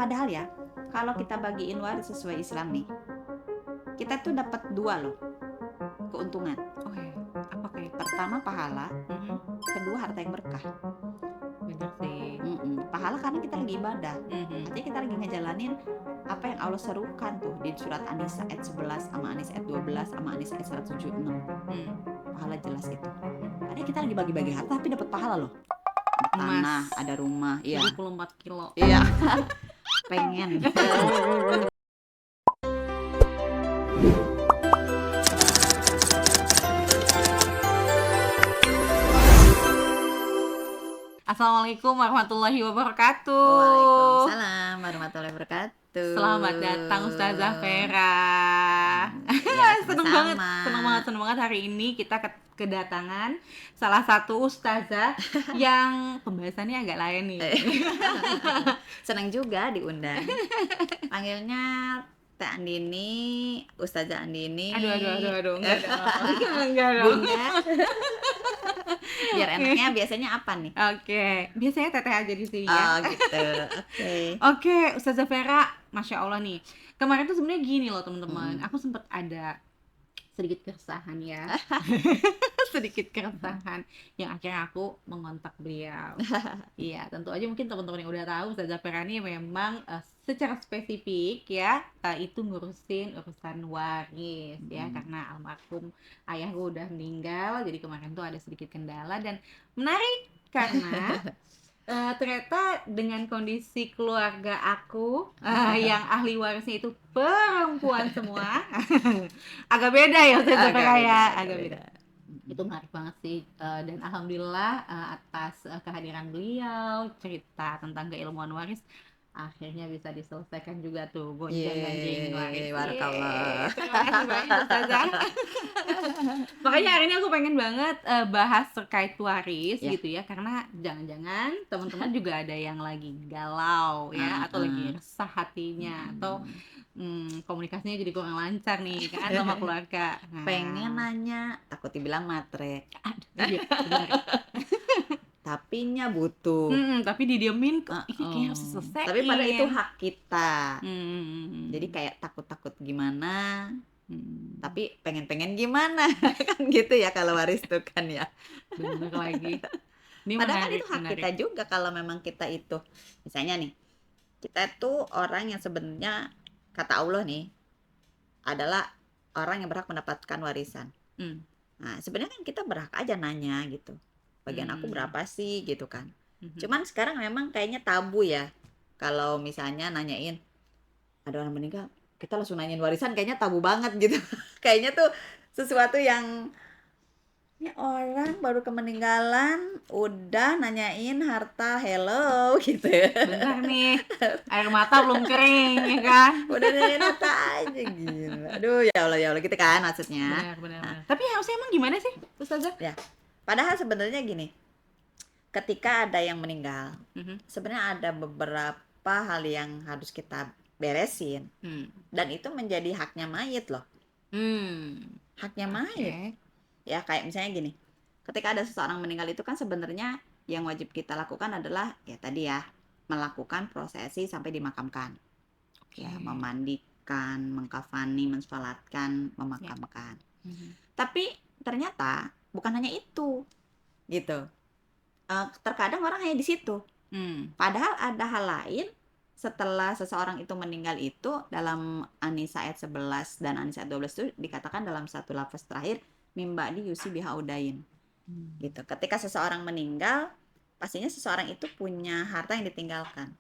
Padahal ya, kalau kita bagiin waris sesuai Islam nih, kita tuh dapat 2 loh keuntungan. Oke, apa kayak itu? Pertama pahala, Mhm, kedua harta yang berkah. bener sih. Pahala karena kita lagi ibadah. Mhm, Artinya kita lagi ngejalanin apa yang Allah serukan tuh di surat An-Nisa ayat 11 sama An-Nisa ayat 12 sama An-Nisa ayat 176. mmm, Pahala jelas itu. mhm. Padahal kita lagi bagi-bagi harta tapi dapat pahala loh. Ada Emas tanah, ada rumah, iya. 74 kilo. Iya, pengen. Assalamualaikum warahmatullahi wabarakatuh. Waalaikumsalam warahmatullahi wabarakatuh. Selamat datang Ustazah Vera. Iya, Seneng banget, sama-sama. seneng banget hari ini kita kedatangan salah satu ustazah yang pembahasannya agak lain nih. Senang juga diundang. Panggilnya Teh Andini, Ustazah Andini. Aduh, enggak dong. Enggak dong. Bunda. Biar enaknya biasanya apa nih? Oke, biasanya teteh aja di sini ya. Oh gitu. Oke. Oke, Ustazah Vera, Masya Allah nih. Kemarin tuh sebenarnya gini loh teman-teman, Mm-mm. aku sempet ada sedikit keresahan ya. Sedikit keresahan yang akhirnya aku mengontak beliau. Iya, tentu aja mungkin teman-teman yang udah tahu Ustazah Vera ini memang secara spesifik ya itu ngurusin urusan waris ya, karena almarhum ayahku udah meninggal, jadi kemarin tuh ada sedikit kendala dan menarik karena ternyata dengan kondisi keluarga aku yang ahli warisnya itu perempuan semua, agak beda ya Ustazah Agak Vera beda, ya, agak agak beda. beda. Itu menarik banget sih, dan alhamdulillah atas kehadiran beliau, cerita tentang keilmuan waris akhirnya bisa diselesaikan juga tuh gonjang-ganjing waris. Yeay, barakallah. Terima kasih banyak Ustazah. Makanya hari ini aku pengen banget bahas terkait waris Ya. gitu ya, karena jangan-jangan teman-teman juga ada yang lagi galau ya, atau lagi resah hatinya, atau komunikasinya jadi kurang lancar nih kan sama keluarga. Pengen Nah, nanya, takut dibilang matre. iya benar. Tapinya butuh. Tapi didiemin kok, ini kayaknya harus Heeh. diselesaiin. Tapi pada itu hak kita. Hmm. Jadi kayak takut-takut gimana, Hmm. tapi pengen-pengen gimana. Kan gitu ya kalau waris tuh kan ya. Bener lagi. Ini Padahal kan menarik, itu hak menarik. kita juga kalau memang kita itu. Misalnya nih, kita tuh orang yang sebenarnya kata Allah nih adalah orang yang berhak mendapatkan warisan. Hmm. Nah, sebenarnya kan kita berhak aja nanya gitu. Bagian aku berapa sih gitu kan. Mhm. Cuman sekarang memang kayaknya tabu ya. Kalau misalnya nanyain ada orang meninggal, kita langsung nanyain warisan kayaknya tabu banget gitu. Kayaknya tuh sesuatu yang ini orang baru kemeninggalan udah nanyain harta, hello gitu ya. Bentar nih, air mata belum kering ya kan? Udah nanyain harta aja gitu. Aduh ya Allah gitu kan maksudnya. Benar. Tapi harusnya emang gimana sih, Ustazah? Ya. Padahal sebenarnya gini, ketika ada yang meninggal, Mhm. sebenarnya ada beberapa hal yang harus kita beresin dan itu menjadi haknya mayit loh. Haknya mayit. Oke. Ya kayak misalnya gini, ketika ada seseorang meninggal itu kan sebenarnya yang wajib kita lakukan adalah ya tadi ya, melakukan prosesi sampai dimakamkan. Ya, memandikan, mengkafani, mensolatkan, memakamkan. Tapi ternyata bukan hanya itu, gitu. Terkadang orang hanya di situ. Padahal ada hal lain setelah seseorang itu meninggal itu dalam An-Nisa ayat 11 dan An-Nisa ayat 12 itu dikatakan dalam satu lafaz terakhir mimba di yusi bihaudain. Gitu. Ketika seseorang meninggal, pastinya seseorang itu punya harta yang ditinggalkan.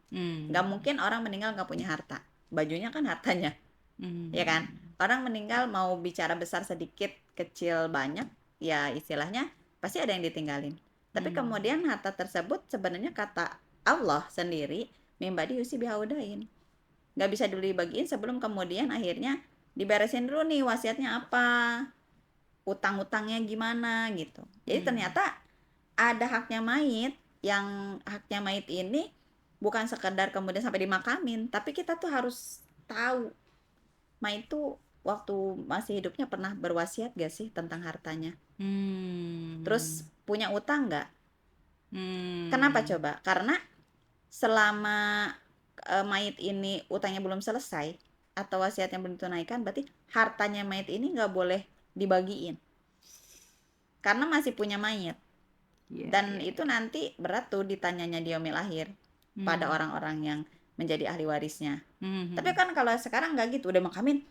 Gak mungkin orang meninggal gak punya harta. Bajunya kan hartanya. Ya kan? Orang meninggal mau bicara besar sedikit, kecil banyak, ya istilahnya pasti ada yang ditinggalin. Tapi kemudian harta tersebut sebenarnya kata Allah sendiri mimbadi yusi bihaudain. Gak bisa dulu dibagiin sebelum kemudian akhirnya diberesin dulu nih wasiatnya apa, utang-utangnya gimana gitu. Jadi ternyata ada haknya mayit, yang haknya mayit ini bukan sekedar kemudian sampai dimakamin, tapi kita tuh harus tahu mayit tuh waktu masih hidupnya pernah berwasiat gak sih tentang hartanya. Terus punya utang gak? Kenapa coba? Karena selama mayit ini utangnya belum selesai atau wasiatnya belum ditunaikan, berarti hartanya mayit ini nggak boleh dibagiin karena masih punya mayit. Iya, Dan iya, itu iya. nanti berat tuh ditanyanya di yaumil akhir pada Hmm. orang-orang yang menjadi ahli warisnya. Tapi Mhm. kan kalau sekarang nggak gitu, udah makamin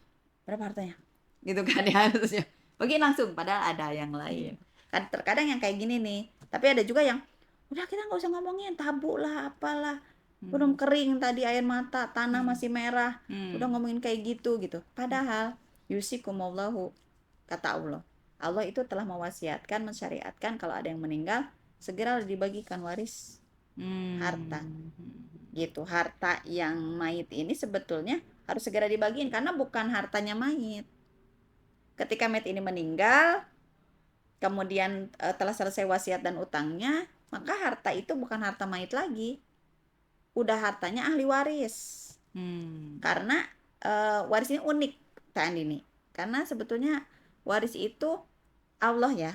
berapa hartanya gitu kan ya, harusnya bagiin langsung, padahal ada yang Iya. lain kan. Terkadang yang kayak gini nih, tapi ada juga yang udah kita nggak usah ngomongin tabu lah apalah, belum Mhm. kering tadi air mata, tanah Hmm. masih merah, udah Hmm. ngomongin kayak gitu gitu. Padahal yusikumullahu, kata Allah, Allah itu telah mewasiatkan, mensyariatkan kalau ada yang meninggal segera dibagikan waris harta Hmm. gitu. Harta yang mayit ini sebetulnya harus segera dibagiin karena bukan hartanya mayit. Ketika mayit ini meninggal, kemudian telah selesai wasiat dan utangnya, maka harta itu bukan harta mayit lagi, udah hartanya ahli waris. Hmm. Karena waris ini unik, Kak Andini, karena sebetulnya waris itu Allah ya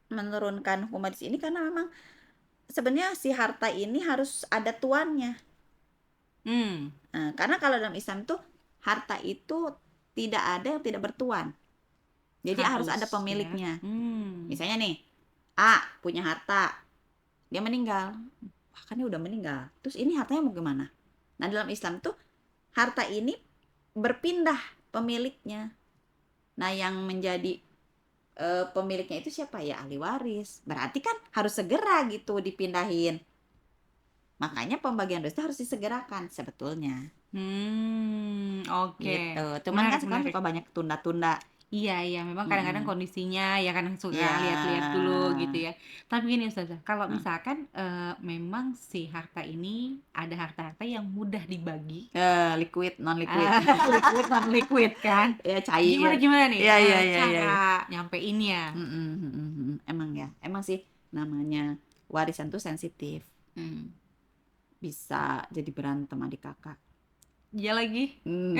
menurunkan hukum waris ini karena memang sebenarnya si harta ini harus ada tuannya. Hmm. Nah, karena kalau dalam Islam tuh harta itu tidak ada yang tidak bertuan. Jadi harus ada Harus ya. pemiliknya. Hmm. Misalnya nih, A punya harta, dia meninggal. Wah, kan dia udah meninggal. Terus ini hartanya mau gimana? Nah, dalam Islam tuh harta ini berpindah pemiliknya. Nah, yang menjadi pemiliknya itu siapa ya? Ahli waris. Berarti kan harus segera gitu dipindahin. Makanya pembagian dosa harus disegerakan sebetulnya. Hmm. Oke. Gitu. Cuman kan Menarik, sekarang menarik. suka banyak tunda-tunda. Iya, iya, memang kadang-kadang Mm-mm. kondisinya ya kan suka Iya. lihat-lihat dulu gitu ya. Tapi gini Ustazah, kalau Nah, misalkan memang si harta ini ada harta-harta yang mudah dibagi, liquid, non liquid. ah, liquid non liquid kan. Ya Gimana cair. gimana nih Iya, iya, iya, iya, iya. cara nyampeinnya? Mm-mm, mm-mm, mm. Emang ya, emang sih namanya warisan tuh sensitif. Hmm. Bisa jadi berantem adik kakak. Iya lagi. Hmm,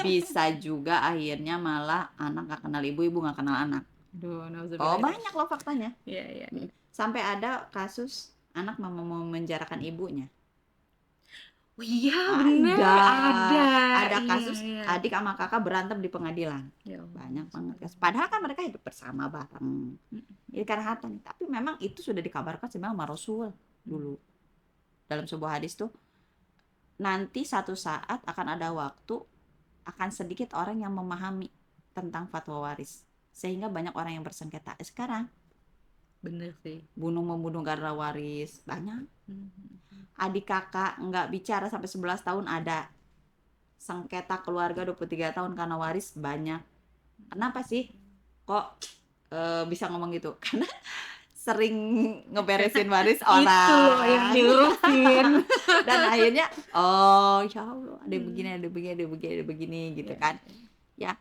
bisa juga akhirnya malah anak gak kenal ibu, ibu gak kenal anak. Aduh, Oh, nauzubillah. banyak loh faktanya. Iya, iya. Sampai ada kasus anak mau memenjarakan ibunya. Oh iya, bener Ada, ada. ada Iya, kasus iya. adik sama kakak berantem di pengadilan. Ya Allah, Banyak banget guys. nauzubillah. Padahal kan mereka hidup bersama bareng. Ini karena harta nih. Tapi memang itu sudah dikabarkan sebenarnya sama Rasul dulu. Dalam sebuah hadis tuh, nanti satu saat akan ada waktu, akan sedikit orang yang memahami tentang fatwa waris. Sehingga banyak orang yang bersengketa. Sekarang, Bener sih. bunuh-membunuh karena waris. Banyak. Hmm. Adik kakak nggak bicara sampai 11 tahun ada. Sengketa keluarga 23 tahun karena waris banyak. Kenapa sih kok bisa ngomong gitu? Karena sering ngeberesin waris Itu loh yang orang. dilurusin. Dan akhirnya oh ya Allah, ada yang begini, Hmm. ada begini, ada begini, ada begini gitu Iya, kan. iya. Ya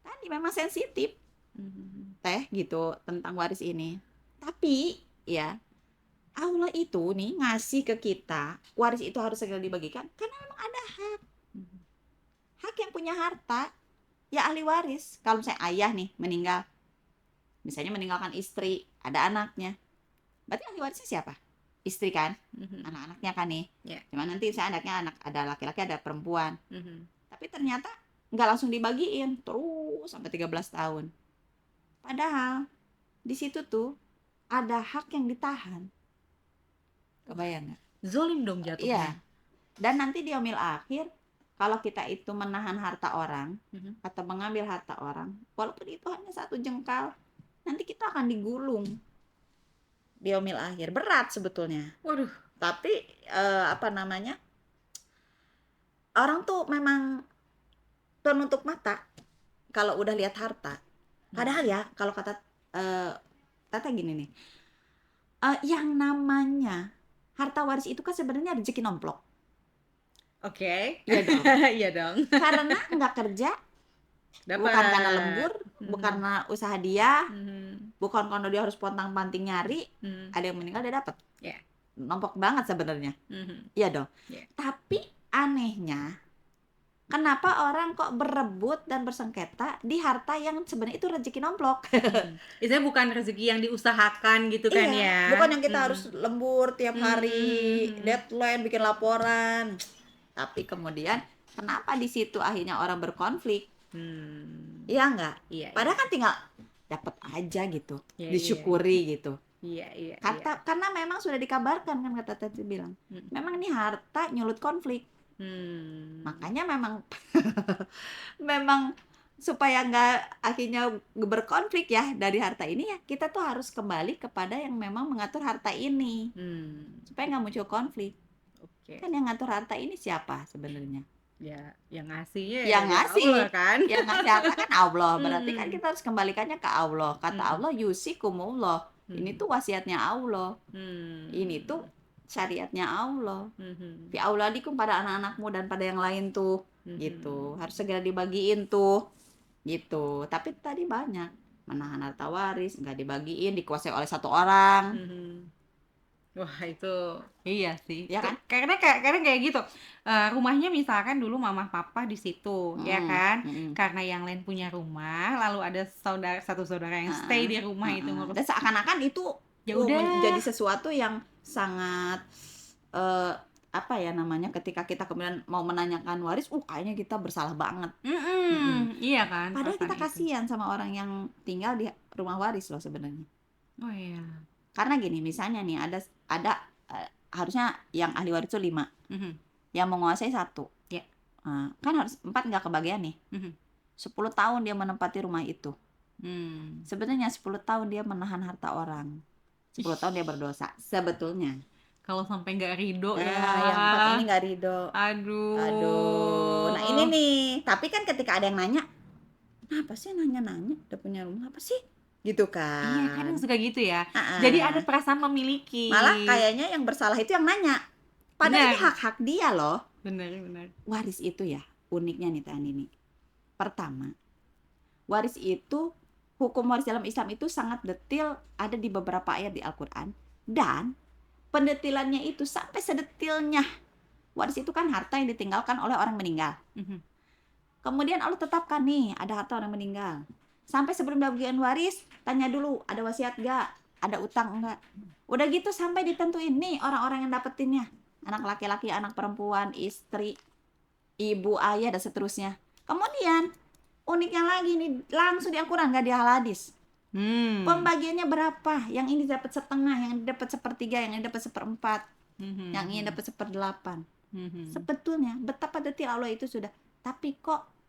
tadi memang sensitif Hmm. teh gitu tentang waris ini. Tapi ya Allah itu nih ngasih ke kita waris itu harus segera dibagikan karena memang ada hak yang punya harta ya ahli waris. Kalau misalnya ayah nih meninggal, misalnya meninggalkan istri, ada anaknya, berarti ahli warisnya siapa? Istri kan, Hmm. anak-anaknya kan nih. Ya. Cuma nanti misalnya anaknya anak ada laki-laki ada perempuan, Hmm. tapi ternyata nggak langsung dibagiin terus sampai 13 tahun. Padahal di situ tuh ada hak yang ditahan. Kebayang nggak? Zolim dong Iya. jatuhnya. Dan nanti di yaumil akhir, kalau kita itu menahan harta orang Hmm. atau mengambil harta orang, walaupun itu hanya satu jengkal, nanti kita akan digulung di yaumil akhir. Berat sebetulnya. Waduh. Tapi apa namanya? Orang tuh memang penutup mata kalau udah lihat harta. Padahal ya, kalau kata Tata gini nih, yang namanya harta waris itu kan sebenarnya rezeki nomplok. Oke. Iya dong. Iya dong. Karena nggak kerja, bukan karena lembur, bukan karena usaha dia, bukan karena dia harus pontang-panting nyari, ada yang meninggal dia dapat. Ya. Nomplok banget sebenarnya. Iya dong. Ya. Tapi anehnya, kenapa orang kok berebut dan bersengketa di harta yang sebenarnya itu rezeki nomplok? Itu bukan rezeki yang diusahakan gitu kan Iya, ya. bukan yang kita harus lembur tiap hari, deadline, bikin laporan. Tapi kemudian kenapa di situ akhirnya orang berkonflik? Hmm. Iya nggak? Iya, Padahal kan tinggal dapat aja gitu, iya, iya, disyukuri gitu. iya, iya, iya. Karena memang sudah dikabarkan kan kata Tati bilang, Hmm. memang ini harta nyulut konflik. Makanya memang memang supaya nggak akhirnya berkonflik ya dari harta ini ya kita tuh harus kembali kepada yang memang mengatur harta ini supaya nggak muncul konflik. Oke. Kan yang ngatur harta ini siapa sebenarnya? Ya, yang ngasihnya Yang ya ngasih, Allah kan. yang ngasih harta kan Allah. Berarti kan Hmm. kita harus kembalikannya ke Allah. Kata Hmm. Allah yusikumullah. Ini Hmm. tuh wasiatnya Allah. Hmm. Ini tuh syariatnya Allah. Hmm. Fi auladikum pada anak-anakmu dan pada yang lain tuh. Gitu. Harus segera dibagiin tuh. Gitu. Tapi tadi banyak menahan harta waris, nggak dibagiin, dikuasai oleh satu orang. Wah itu iya sih. Ya kan? Karena kayak gitu. Rumahnya misalkan dulu mama papa di situ, ya kan? Karena yang lain punya rumah, lalu ada satu saudara yang stay di rumah itu ngurus. Dan seakan-akan itu Ya udah. menjadi sesuatu yang sangat apa ya namanya, ketika kita kemudian mau menanyakan waris, kayaknya kita bersalah banget. Iya kan? Padahal kita perasaan itu. kasihan sama orang yang tinggal di rumah waris loh sebenarnya. Oh iya. Karena gini, misalnya nih ada harusnya yang ahli waris itu 5, yang menguasai 1. Ya. Kan harus 4 nggak kebagian nih. 10 tahun dia menempati rumah itu. Sebenarnya 10 tahun dia menahan harta orang. 10 tahun dia berdosa sebetulnya. Kalau sampai nggak ridho ya. Yang 4 ini nggak ridho. Aduh. Nah ini nih, tapi kan ketika ada yang nanya, kenapa sih nanya-nanya udah punya rumah apa sih? Gitu kan. Iya, kadang suka gitu ya. Jadi ada perasaan memiliki. Malah kayaknya yang bersalah itu yang nanya. Padahal itu hak-hak dia loh. Benar. Waris itu ya, uniknya nih Tani nih. Pertama, waris itu, hukum waris dalam Islam itu sangat detail, ada di beberapa ayat di Al-Quran. Dan pendetilannya itu sampai sedetilnya. Waris itu kan harta yang ditinggalkan oleh orang meninggal. Kemudian Allah tetapkan nih, ada harta orang meninggal. Sampai sebelum bagian waris, tanya dulu, ada wasiat gak? Ada utang enggak? Udah gitu sampai ditentuin nih orang-orang yang dapetinnya. Anak laki-laki, anak perempuan, istri, ibu, ayah, dan seterusnya. Kemudian, uniknya lagi nih, langsung di Al-Quran, gak di hadis. Pembagiannya berapa? Yang ini dapat setengah, yang ini dapat sepertiga, yang ini dapat seperempat, yang ini dapat 1/8. Sebetulnya, betapa detail Allah itu sudah. Tapi kok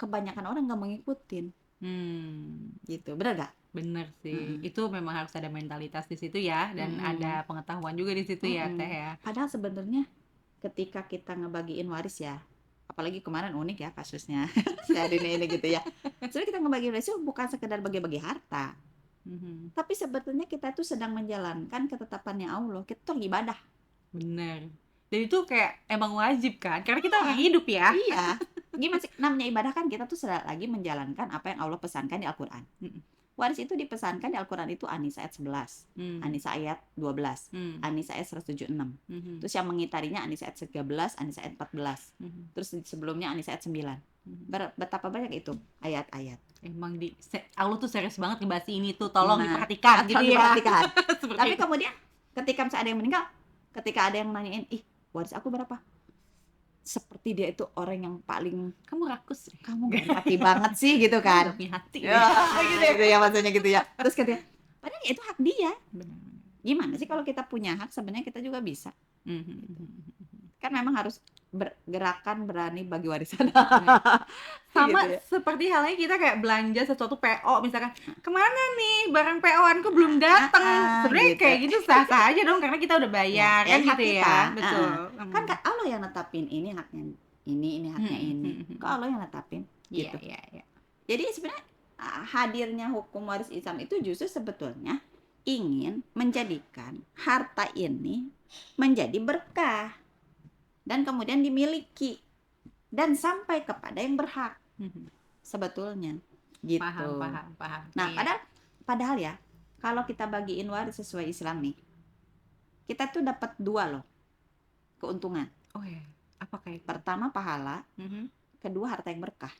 kebanyakan orang nggak mengikutin. Gitu, benar gak? Bener sih. Itu memang harus ada mentalitas di situ ya, dan ada pengetahuan juga di situ ya Teh ya. Padahal sebenarnya ketika kita ngebagiin waris ya, apalagi kemarin unik ya kasusnya si Adine ini gitu ya. Sebenarnya kita ngebagiin waris itu bukan sekedar bagi-bagi harta, tapi sebetulnya kita tuh sedang menjalankan ketetapannya Allah. Kita tuh ibadah. Bener. Dan itu kayak emang wajib kan, karena kita orang hidup ya. Iya. Gimana sih namanya ibadah, kan kita tuh sedang lagi menjalankan apa yang Allah pesankan di Al-Quran. Waris itu dipesankan di Al-Quran itu An-Nisa ayat 11, An-Nisa ayat 12, An-Nisa ayat 176. Terus yang mengitarinya An-Nisa ayat 13, An-Nisa ayat 14. Terus sebelumnya An-Nisa ayat 9. Betapa banyak itu ayat-ayat. Emang Allah tuh serius banget ngebahas ini tuh, tolong diperhatikan gitu ya. Diperhatikan. Tapi kemudian ketika misalnya ada yang meninggal, ketika ada yang nanyain, waris aku berapa? Seperti dia itu orang yang paling, kamu rakus, kamu gak hati banget sih gitu kan. Gak punya hati gitu ya maksudnya gitu ya. Terus katanya, padahal itu hak dia. Benar. Gimana sih kalau kita punya hak, sebenarnya kita juga bisa. Kan memang harus bergerakan berani bagi warisan. Sama gitu ya. seperti halnya kita kayak belanja sesuatu PO misalkan, kemana nih barang PO-anku belum datang. Sebenarnya gitu. kayak gitu sah-sah aja dong, karena kita udah bayar kan hak gitu kita. ya. Betul. Kan Allah yang netapin ini haknya ini haknya ini. Kok Allah yang netapin gitu. Iya. Jadi sebenarnya hadirnya hukum waris Islam itu justru sebetulnya ingin menjadikan harta ini menjadi berkah dan kemudian dimiliki dan sampai kepada yang berhak. Sebetulnya gitu. Paham. Nah, padahal ya, kalau kita bagiin waris sesuai Islam nih, kita tuh dapat 2 loh keuntungan. Oh ya, apa kayak? Pertama pahala, kedua harta yang berkah.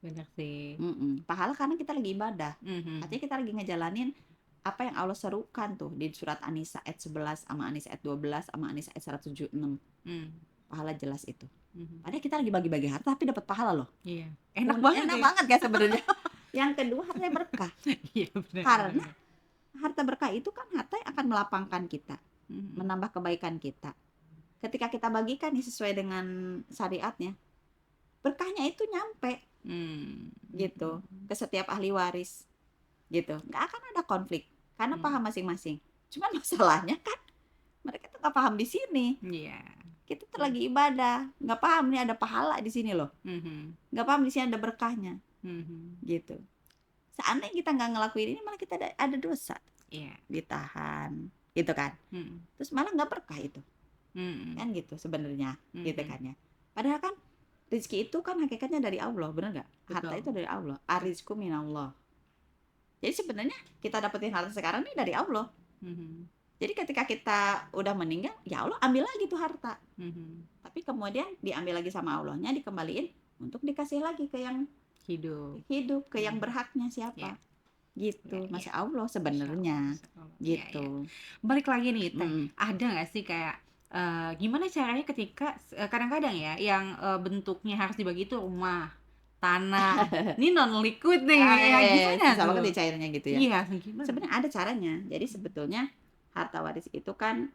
Benar sih. Pahala karena kita lagi ibadah. Artinya kita lagi ngejalanin apa yang Allah serukan tuh di surat An-Nisa ayat 11 sama An-Nisa ayat 12 sama An-Nisa ayat 176. pahala jelas itu. Mhm. Padahal kita lagi bagi-bagi harta tapi dapat pahala loh. Iya, enak banget Enak ya. banget kan sebenarnya. Yang kedua hartanya berkah. Iya, benar Karena benar. harta berkah itu kan harta yang akan melapangkan kita, Mhm. menambah kebaikan kita. Ketika kita bagikan nih sesuai dengan syariatnya, berkahnya itu nyampe gitu ke setiap ahli waris gitu. Nggak akan ada konflik karena paham masing-masing. Cuman masalahnya kan mereka tuh nggak paham di sini. Iya. Kita tuh lagi ibadah, nggak paham nih ada pahala di sini loh. Mhm. Nggak paham di sini ada berkahnya Mhm. gitu. Seandainya kita nggak ngelakuin ini malah kita ada dosa, Iya. ditahan gitu kan. Mhm. Terus malah nggak berkah itu. Mhm. Kan gitu sebenarnya gitu Mhm. kan ya. Padahal kan rezeki itu kan hakikatnya dari Allah, benar nggak? Harta Betul. itu dari Allah. Arizku minallah. Jadi sebenarnya kita dapetin harta sekarang nih dari Allah. Mhm. Jadi ketika kita udah meninggal, ya Allah ambil lagi tuh harta. Mhm. Tapi kemudian diambil lagi sama Allahnya, dikembaliin untuk dikasih lagi ke yang Hidup. hidup, ke yang berhaknya siapa. Gitu, Ya, Masya ya. Allah Masya sebenarnya. Allah, masya Allah. Iya, iya. Gitu. Balik lagi nih, Teh. Mm. Ada nggak sih kayak gimana caranya ketika kadang-kadang ya yang bentuknya harus dibagi itu rumah, tanah. Ini non liquid nih. Ya gimana Susah banget tuh? nih cairnya gitu ya. Iya, gimana? Sebenarnya ada caranya. Jadi sebetulnya harta waris itu kan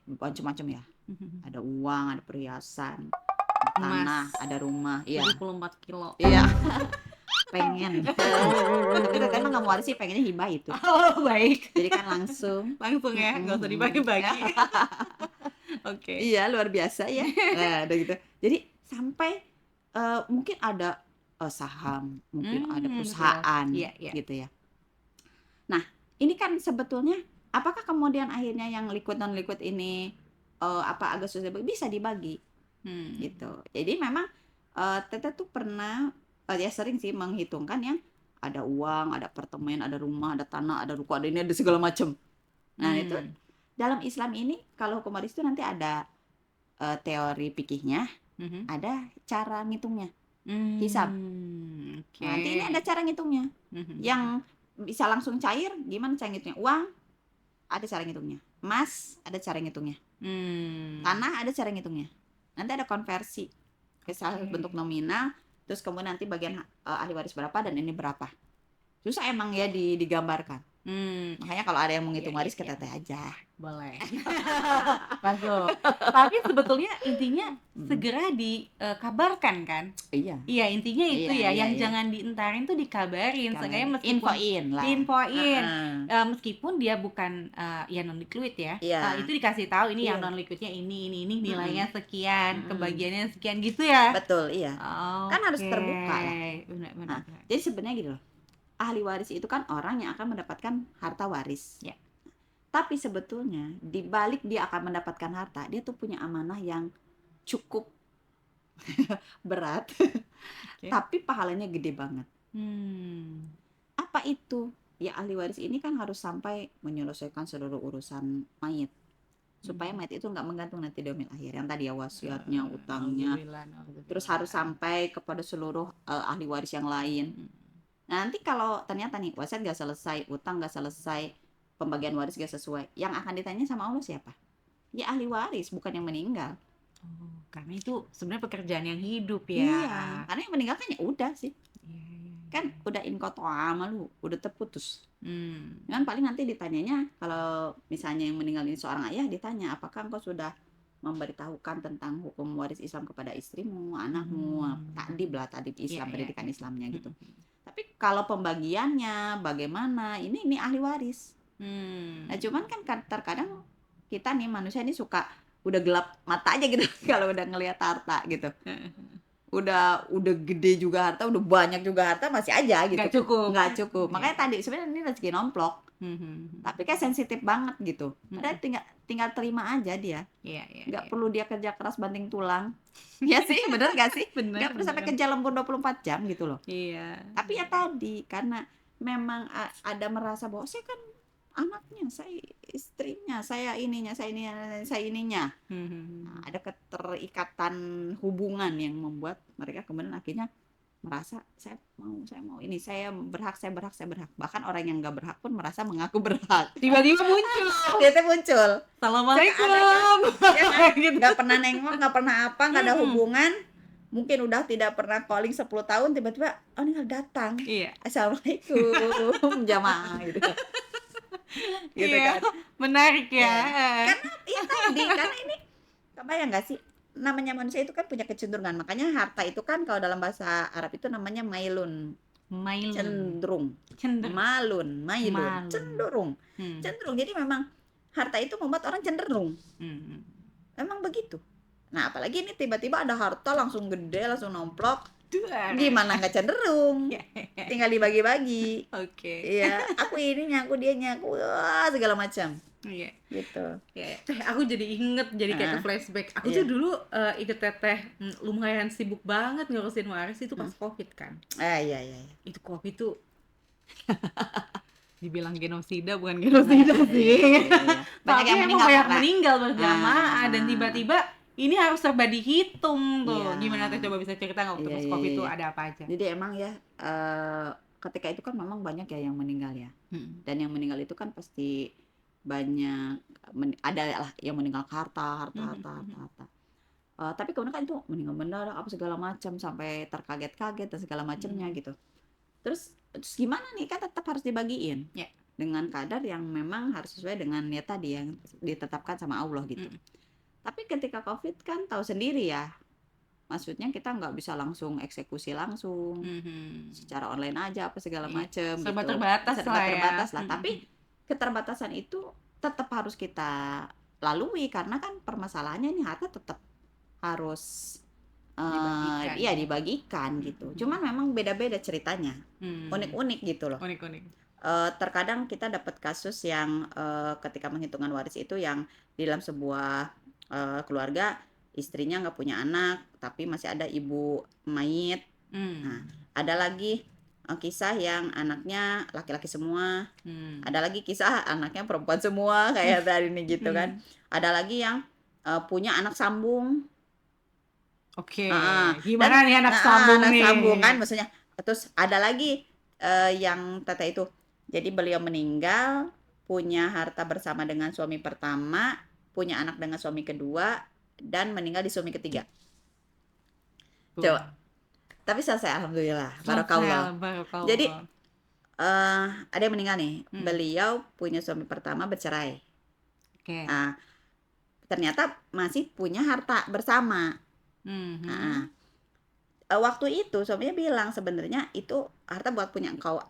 macam-macam ya. Mhm. Ada uang, ada perhiasan, Emas tanah, ada rumah. Iya. 74 kilo. Iya. Pengen. Tapi ternyata nggak mau waris sih, pengennya hibah itu. Oh, baik. Jadi kan langsung. Langsung ya, nggak usah dibagi-bagi. Oke. Iya, luar biasa ya. Nah, udah gitu. Jadi sampai mungkin ada saham, mungkin ada Betul. perusahaan Iya, iya. gitu ya. Nah, ini kan sebetulnya apakah kemudian akhirnya yang liquid non liquid ini agak susah bisa dibagi gitu. Jadi memang Tete tuh pernah ya sering sih menghitungkan yang ada uang, ada apartemen, ada rumah, ada tanah, ada ruko, ada ini, ada segala macam. Nah, itu dalam Islam ini kalau hukum waris itu nanti ada teori fikihnya, ada cara ngitungnya, hisab. Oke. Nanti ini ada cara ngitungnya. Yang bisa langsung cair, gimana cara ngitungnya? Uang ada cara ngitungnya. Emas ada cara ngitungnya. Tanah ada cara ngitungnya. Nanti ada konversi. Misal bentuk nominal, terus kemudian nanti bagian ahli waris berapa dan ini berapa. Susah emang ya digambarkan. Makanya kalau ada yang mau ngitung waris ke Teteh aja. Boleh. Masuk. Tapi sebetulnya intinya segera dikabarkan kan? Iya. Iya, intinya itu Iya, ya, iya, yang iya. jangan diintarin tuh dikabarin. Seenggaknya meskipun infoin lah. diinfoin. Meskipun dia bukan ya non liquid ya. Iya. Itu dikasih tahu ini yang Iya. non liquidnya ini nilainya sekian, kebagiannya sekian gitu ya. Betul, iya. Kan harus terbuka lah. Benar. Jadi sebenarnya gitu loh. Ahli waris itu kan orang yang akan mendapatkan harta waris. Ya. Tapi sebetulnya di balik dia akan mendapatkan harta, dia tuh punya amanah yang cukup berat. Tapi pahalanya gede banget. Apa itu? Ya ahli waris ini kan harus sampai menyelesaikan seluruh urusan mayit. Supaya mayit itu nggak menggantung nanti di yaumil akhir. Yang tadi ya wasiatnya, utangnya. Terus harus sampai kepada seluruh ahli waris yang lain. Nah, nanti kalau ternyata nih wasiat gak selesai, utang gak selesai, pembagian waris gak sesuai, yang akan ditanya sama Allah siapa? Ya ahli waris, bukan yang meninggal. Karena itu sebenarnya pekerjaan yang hidup ya. Iya, karena yang meninggal kan ya udah sih. Kan udah inqata'a amalu, udah terputus. Kan paling nanti ditanyanya kalau misalnya yang meninggal ini seorang ayah, ditanya apakah engkau sudah memberitahukan tentang hukum waris Islam kepada istrimu, anakmu, ta'dib Islam, pendidikan Islamnya gitu. Tapi kalau pembagiannya bagaimana, ini ahli waris. Nah cuman kan terkadang kita nih manusia ini suka udah gelap mata aja gitu kalau udah ngelihat harta gitu. Udah gede juga harta, udah banyak juga harta masih aja gitu. Nggak cukup. Makanya tadi sebenarnya ini rezeki nomplok. Tapi kayak sensitif banget gitu. Padahal tinggal terima aja dia. Nggak perlu dia kerja keras banting tulang. Ya sih, bener gak sih? Nggak perlu sampai kerja lembur 24 jam gitu loh. Iya. Tapi ya tadi karena memang ada merasa bahwa saya kan anaknya, saya istrinya, saya ininya. Nah, ada keterikatan hubungan yang membuat mereka kemudian akhirnya merasa saya mau ini, saya berhak, saya berhak, saya berhak. Bahkan orang yang nggak berhak pun merasa mengaku berhak. Tiba-tiba muncul. Dia tuh muncul. Assalamualaikum. Ya kan? Gitu. Nggak pernah nengok, nggak pernah apa, nggak ada Mm-mm. hubungan. Mungkin udah tidak pernah calling 10 tahun, tiba-tiba oh ini datang. Iya. Assalamualaikum jamaah gitu. Gitu Iya, kan. menarik ya. Karena ya tadi, karena ini kebayang nggak sih? Namanya manusia itu kan punya kecenderungan. Makanya harta itu kan kalau dalam bahasa Arab itu namanya mailun, Mailun. cenderung. Cenderung. Mailun, Malun. cenderung. Cenderung. Jadi memang harta itu membuat orang cenderung. Memang begitu. Nah, apalagi ini tiba-tiba ada harta langsung gede, langsung nomplok. Gimana nggak cenderung? Tinggal dibagi-bagi. Oke. Iya, aku ininya, aku dianya, aku wah, segala macam. Iya. Gitu. Ya, aku jadi inget, jadi kayak ke flashback. Aku tuh dulu ikut teteh lumayan sibuk banget ngurusin waris itu pas COVID kan. Iya. Itu COVID tuh dibilang genosida, bukan genosida sih. Banyak yang meninggal, banyak meninggal berjamaah dan tiba-tiba ini harus serba dihitung tuh. Iya. Gimana tuh, coba bisa cerita nggak waktu pas COVID tuh ada apa aja? Jadi emang ya ketika itu kan memang banyak ya yang meninggal ya. Dan yang meninggal itu kan pasti banyak, ada lah yang meninggal harta. Tapi kemudian kan itu meninggal mendadak apa segala macam sampai terkaget-kaget dan segala macamnya gitu. Terus gimana nih, kan tetap harus dibagiin dengan kadar yang memang harus sesuai dengan ya tadi yang ditetapkan sama Allah gitu. Tapi ketika COVID kan tahu sendiri ya, maksudnya kita nggak bisa langsung eksekusi langsung, secara online aja apa segala macam gitu. Serba terbatas lah. Tapi keterbatasan itu tetap harus kita lalui karena kan permasalahannya ini harta tetap harus dibagikan gitu. Cuman memang beda-beda ceritanya, unik-unik gitu loh. Unik-unik. Terkadang kita dapat kasus yang ketika penghitungan waris itu yang di dalam sebuah keluarga istrinya nggak punya anak tapi masih ada ibu mayit. Nah, ada lagi kisah yang anaknya laki-laki semua. Ada lagi kisah anaknya perempuan semua kayak tadi ini gitu kan. Ada lagi yang punya anak sambung. Oke. Gimana nih anak sambung nih? Anak sambung kan maksudnya. Terus ada lagi yang teteh itu. Jadi beliau meninggal, punya harta bersama dengan suami pertama, punya anak dengan suami kedua, dan meninggal di suami ketiga. Coba. Tapi selesai alhamdulillah. Barakallah. Jadi ada yang meninggal nih. Beliau punya suami pertama bercerai. Ternyata masih punya harta bersama. Waktu itu suaminya bilang sebenarnya itu harta buat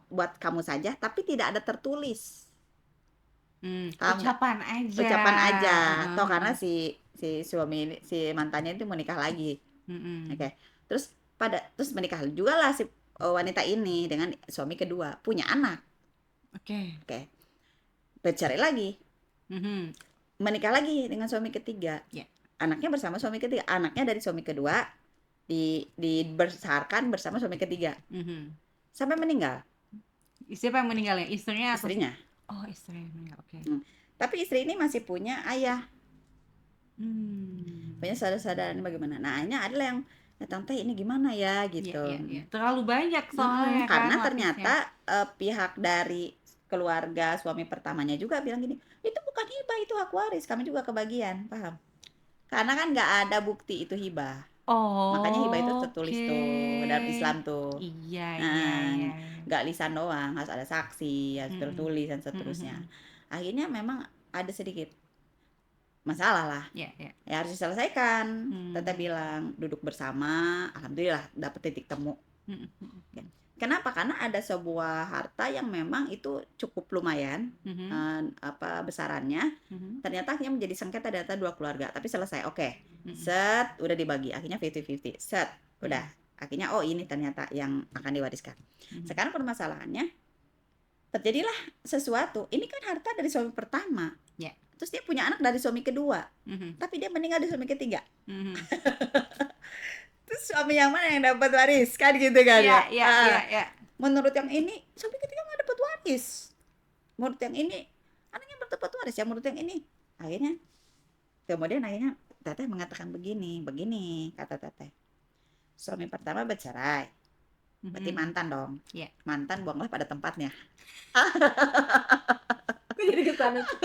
buat kamu saja, tapi tidak ada tertulis. Ucapan aja. Toh karena si suami si mantannya itu menikah lagi. Terus menikah juga lah si wanita ini dengan suami kedua, punya anak. Bercerai lagi. Menikah lagi dengan suami ketiga. Anaknya bersama suami ketiga, anaknya dari suami kedua dibesarkan bersama suami ketiga. Sampai meninggal. Siapa yang meninggal ya? Istrinya? Istrinya. Oh, istrinya meninggal. Tapi istri ini masih punya ayah. Punya saudara-saudara bagaimana. Nah, ini adalah yang tante ini gimana ya gitu. Terlalu banyak soalnya karena ternyata pihak dari keluarga suami pertamanya juga bilang gini, itu bukan hibah, itu hak waris, kami juga kebagian, paham? Karena kan nggak ada bukti itu hibah. Makanya hibah itu tertulis tuh dalam Islam tuh. Nggak lisan doang, harus ada saksi, harus tertulis dan seterusnya. Akhirnya memang ada sedikit masalah lah. Ya harus diselesaikan. Tete bilang duduk bersama, alhamdulillah dapat titik temu. Kenapa? Karena ada sebuah harta yang memang itu cukup lumayan besarannya. Ternyata akhirnya menjadi sengketa di antara dua keluarga, tapi selesai. Set, udah dibagi. Akhirnya 50-50. Set, udah. Akhirnya ini ternyata yang akan diwariskan. Sekarang permasalahannya terjadilah sesuatu. Ini kan harta dari suami pertama. Terus dia punya anak dari suami kedua. Tapi dia meninggal di suami ketiga. Terus suami yang mana yang dapat waris kan gitu kan ya. Menurut yang ini suami ketiga nggak dapat waris. Menurut yang ini anaknya dapat waris ya. Menurut yang ini kemudian akhirnya teteh mengatakan begini kata teteh. Suami pertama bercerai, berarti Mhm. mantan dong. Iya. Mantan buanglah pada tempatnya. Kok jadi ke sana tuh?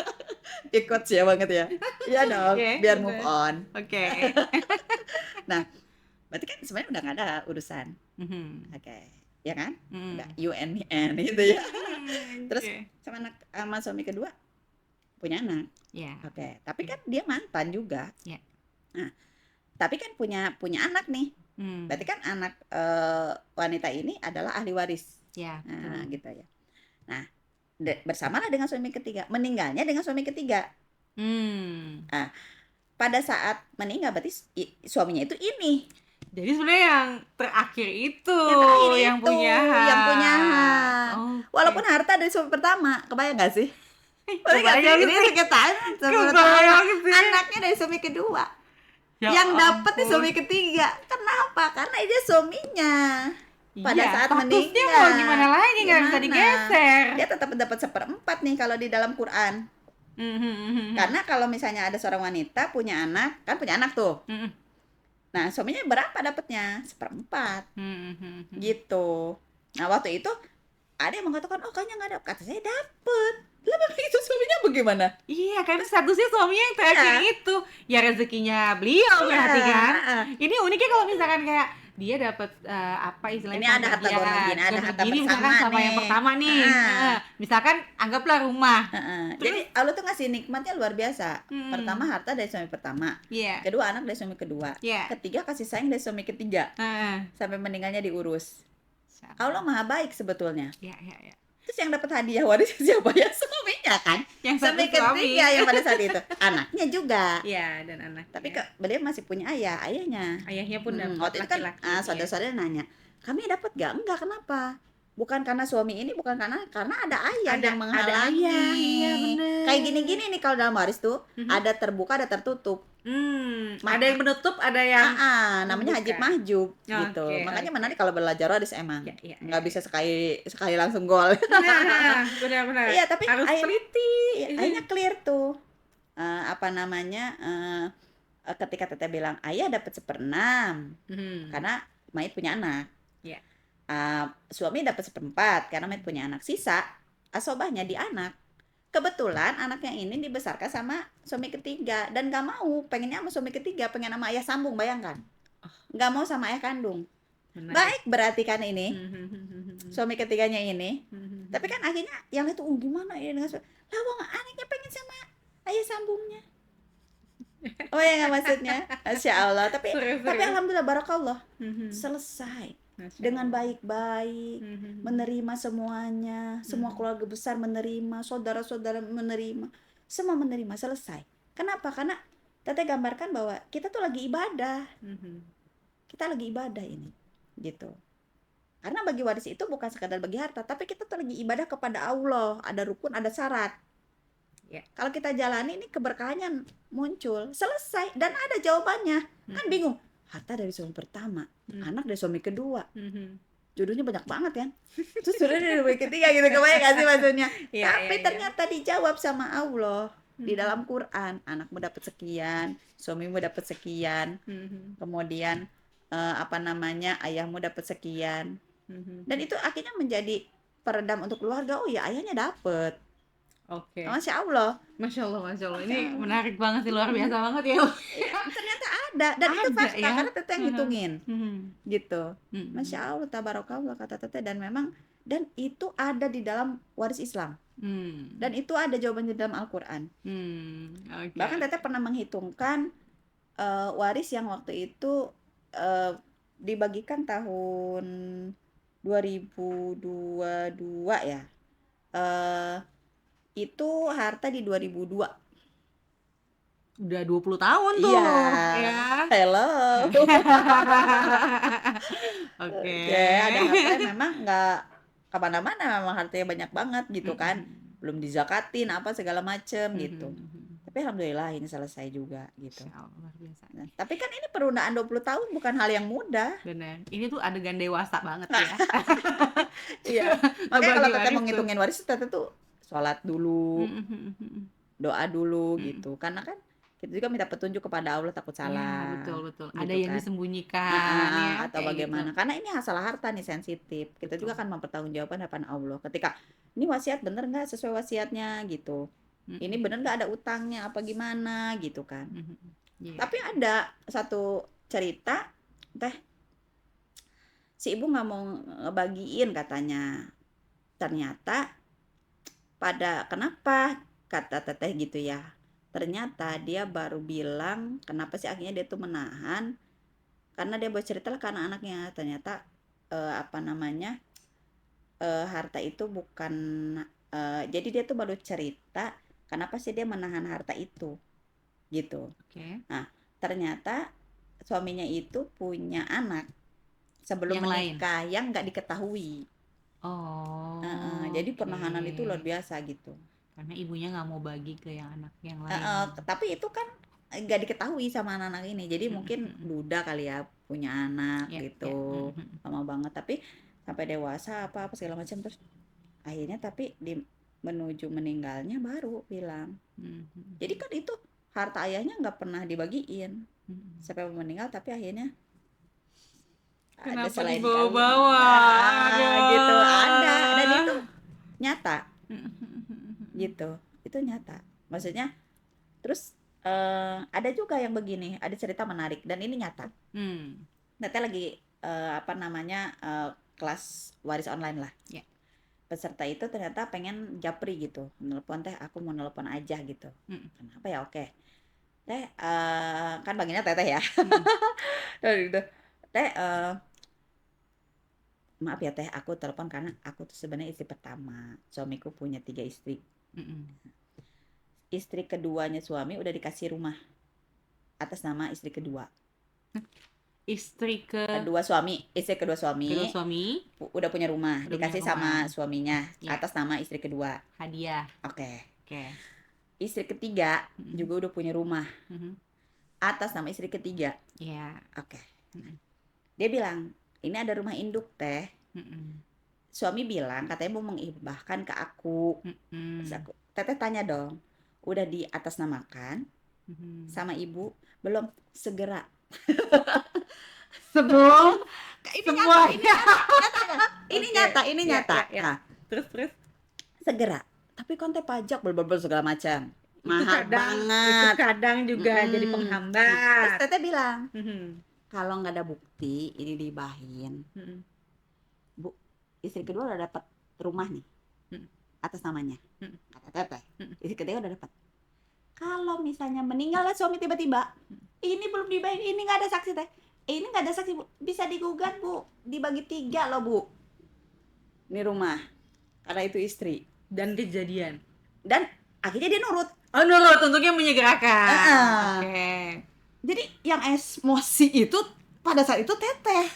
Ikut ya banget ya. Iya dong, Iya, biar move bener. on. Oke. Nah, berarti kan sebenarnya udah nggak ada urusan. Mhm. Oke, ya kan? Udah Mhm. you and me and gitu ya. Terus Oke. sama suami kedua punya anak. Iya. Oke, tapi kan dia mantan juga. Iya. Nah, tapi kan punya anak nih. Berarti Mmm. kan anak wanita ini adalah ahli waris. Iya, Nah, betul. gitu ya. Nah, bersamalah dengan suami ketiga, meninggalnya dengan suami ketiga. Mmm. Nah, pada saat meninggal berarti suaminya itu ini Jadi sebenarnya yang terakhir itu yang terakhir yang itu punya yang punya hak. hak. Oke. Walaupun harta dari suami pertama, kebayang gak sih? Kebayang gak sih? Kebayang Ini sih, sekitar suami pertama, kebayang sih. anaknya dari suami kedua. Ya Yang dapat di ampun. suami ketiga. Kenapa? Karena dia suaminya. Pada Iya, saat statusnya mau meninggal. gimana lagi, nggak bisa Gimana? digeser. Dia tetap dapat 1/4 nih kalau di dalam Quran. Mhm. Karena kalau misalnya ada seorang wanita punya anak, kan punya anak tuh. Mhm. Nah, suaminya berapa dapatnya? 1/4. Mhm. Gitu. Nah, waktu itu ada yang mengatakan, oh kayaknya nggak ada. Kata saya dapet. Lah memang itu suaminya bagaimana? Iya, kan statusnya suaminya yang terakhir Iya. itu. Ya rezekinya beliau Iya. berarti kan. Heeh. Ini uniknya kalau misalkan kayak dia dapat apa istilahnya Ini ada harta gono gini, ada harta gini misalkan bersama sama yang nih. pertama nih. Heeh. Misalkan anggaplah rumah. Heeh. Terus Jadi Allah tuh ngasih nikmatnya luar biasa. Pertama mhm. harta dari suami pertama, Iya. kedua anak dari suami kedua, Iya. ketiga kasih sayang dari suami ketiga Heeh. sampai meninggalnya diurus. Insyaallah. Allah maha baik sebetulnya. Iya, iya, iya. Terus yang dapat hadiah waris siapa ya? Suaminya kan. Yang satu Suami suami. ketiga yang pada saat itu, anaknya juga. Iya, dan anaknya. Tapi beliau masih punya ayahnya. Ayahnya pun dapat Waktu itu kan laki-laki. Iya. saudara-saudara nanya, kami dapat gak? Enggak, kenapa? Bukan karena suami ini, bukan karena ada ayah yang Ada menghalangi. ayah, iya bener. Kayak gini-gini nih kalau dalam waris tuh, Mhm. ada terbuka, ada tertutup. Ada yang menutup, ada yang Namanya hajib membuka. mahjub gitu. Oke, Makanya oke. menarik kalau belajar waris emang. Ya, ya, Nggak ya. bisa sekali langsung gol. Nah, benar-benar. Iya, tapi Harus teliti. akhirnya clear tuh. Ketika teteh bilang ayah dapat 1/6 Mhm. karena mayit punya anak. Iya. Suami dapat 1/4 karena mayit punya anak. Sisa asobahnya di anak. Kebetulan anaknya ini dibesarkan sama suami ketiga dan gak mau, pengennya sama suami ketiga, pengen sama ayah sambung, bayangkan. Gak mau sama ayah kandung. Menarik. Baik berarti kan ini Mhm. suami ketiganya ini. Mhm. Tapi kan akhirnya yang itu gimana ya dengan lah wong anaknya pengen sama ayah sambungnya. Oh ya nggak maksudnya, Masya Allah. Tapi Seru-seru. alhamdulillah barakallah Mhm. selesai Masya dengan Allah. baik-baik, Mhm. menerima semuanya, semua keluarga besar menerima, saudara-saudara menerima, semua menerima, selesai. Kenapa? Karena Teteh gambarkan bahwa kita tuh lagi ibadah, Mhm. kita lagi ibadah ini, gitu. Karena bagi waris itu bukan sekadar bagi harta, tapi kita tuh lagi ibadah kepada Allah, ada rukun, ada syarat. Ya. Kalau kita jalani ini keberkahannya muncul, selesai dan ada jawabannya. Kan bingung, harta dari suami pertama, anak dari suami kedua, Mhm. jodohnya banyak banget kan. Terus jodoh dari suami ketiga gitu, kebayang gak sih maksudnya? Iya, Tapi iya, iya. ternyata dijawab sama Allah di Mhm. dalam Quran, anakmu dapat sekian, suamimu dapat sekian, Mhm. kemudian ayahmu dapat sekian. Mhm. Dan itu akhirnya menjadi peredam untuk keluarga. Oh ya, ayahnya dapat. Oke. Masya Allah. Masya Allah, Masya Allah. Masya Ini Allah. menarik banget sih, luar biasa banget ya. Ternyata ada dan itu Ada fakta ya. karena teteh yang hitungin Mhm. gitu. Mhm. Masya Allah, tabarakallah kata teteh, dan memang dan itu ada di dalam waris Islam dan itu ada jawabannya di dalam Al-Quran. Oke. Bahkan teteh pernah menghitungkan waris yang waktu itu dibagikan tahun 2022 ya. Itu harta di 2002. Udah 20 tahun tuh. Iya. Ya. Hello. Oke. Ada harta yang memang nggak kemana-mana, memang hartanya banyak banget gitu kan. Belum dizakatin apa segala macem gitu. Tapi alhamdulillah ini selesai juga gitu. Masya Allah, luar biasa. Nah, tapi kan ini penundaan 20 tahun bukan hal yang mudah. Benar. Ini tuh adegan dewasa banget ya. Iya. Makanya kalau Ngebagi teteh waris mau ngitungin waris teteh tuh sholat dulu, tuh. doa dulu gitu. Karena kan kita juga minta petunjuk kepada Allah, takut Iya, salah betul. Ada gitu yang kan. disembunyikan ya, Atau kayak gitu. bagaimana, karena ini masalah harta nih, sensitif, kita juga Betul. kan mempertanggungjawabkan hadapan Allah ketika ini wasiat bener nggak sesuai wasiatnya gitu, ini Mhm, bener nggak ada utangnya apa gimana gitu kan. mhm. Iya. Tapi ada satu cerita teh, si ibu nggak mau ngebagiin katanya, ternyata kenapa kata teteh gitu ya, ternyata dia baru bilang kenapa sih akhirnya dia tuh menahan, karena dia buat cerita lah karena anaknya ternyata apa namanya, harta itu bukan, jadi dia tuh baru cerita kenapa sih dia menahan harta itu gitu. Oke. Nah, ternyata suaminya itu punya anak sebelum Yang lain? menikah yang nggak diketahui. Oh, Jadi oke. penahanan itu luar biasa gitu. Karena ibunya nggak mau bagi ke yang anak yang lain. Tapi itu kan nggak diketahui sama anak-anak ini, jadi Mhm, mungkin mhm. duda kali ya punya anak Ya, ya. gitu, Mhm, lama banget, tapi sampai dewasa apa segala macam, terus akhirnya tapi menuju meninggalnya baru bilang. mhm, Jadi mhm, kan itu harta ayahnya nggak pernah dibagiin mhm. sampai meninggal, tapi akhirnya ada Kenapa selain dibawa-bawa? gitu, ada, dan itu Aduh. nyata Mhm, mhm, gitu, itu nyata. Maksudnya terus ada juga yang begini, ada cerita menarik dan ini nyata. mhm. Nanti lagi apa namanya, kelas waris online lah. Ya. Peserta itu ternyata pengen japri gitu, nelpon, teh aku mau nelpon aja gitu. Mhm, Kenapa ya, oke. Teh kan bagiannya teteh ya. mhm, Terus gitu. Teh maaf ya teh, aku telepon karena aku tuh sebenarnya istri pertama. Suamiku punya 3 istri. mhm. Istri keduanya suami udah dikasih rumah atas nama istri kedua. Istri Istri kedua kedua suami suami udah punya rumah, udah punya dikasih rumah. sama suaminya Ya, atas nama istri kedua. hadiah. Oke. Oke. Istri ketiga Mhm, juga udah punya rumah mhm. atas nama istri ketiga. Ya. Oke. Mhm, Dia bilang, "Ini ada rumah induk, Teh." mhm, Suami bilang katanya mau menghibahkan ke aku. Terus mhm, Teteh tanya dong, "Udah di atas namakan mhm. sama ibu?" "Belum, segera." Sebelum ini nyata, ini Semuanya. nyata, nyata nggak? Ini Oke. nyata, ini Ya, nyata. ya, ya. Nah, Terus. segera. Tapi konten pajak berber segala macam. Itu Mahal itu banget. kadang juga jadi Nah, terus penghambat. Teteh bilang, Mhm, kalau nggak ada bukti ini dibahin, mhm, Bu, istri kedua udah dapat rumah nih mhm, atas namanya. mhm, Kata Teteh, mhm, istri ketiga udah dapat. Kalau misalnya meninggal suami tiba-tiba, ini belum dibahin, ini nggak ada saksi teh. Ini nggak ada saksi Bu, bisa digugat Bu, dibagi 3 loh Bu. Ini rumah, karena itu istri. dan kejadian. Dan akhirnya dia nurut. Oh, nurut untuknya menyegerakan. Heeh. Oke. Jadi yang emosi itu pada saat itu Teteh.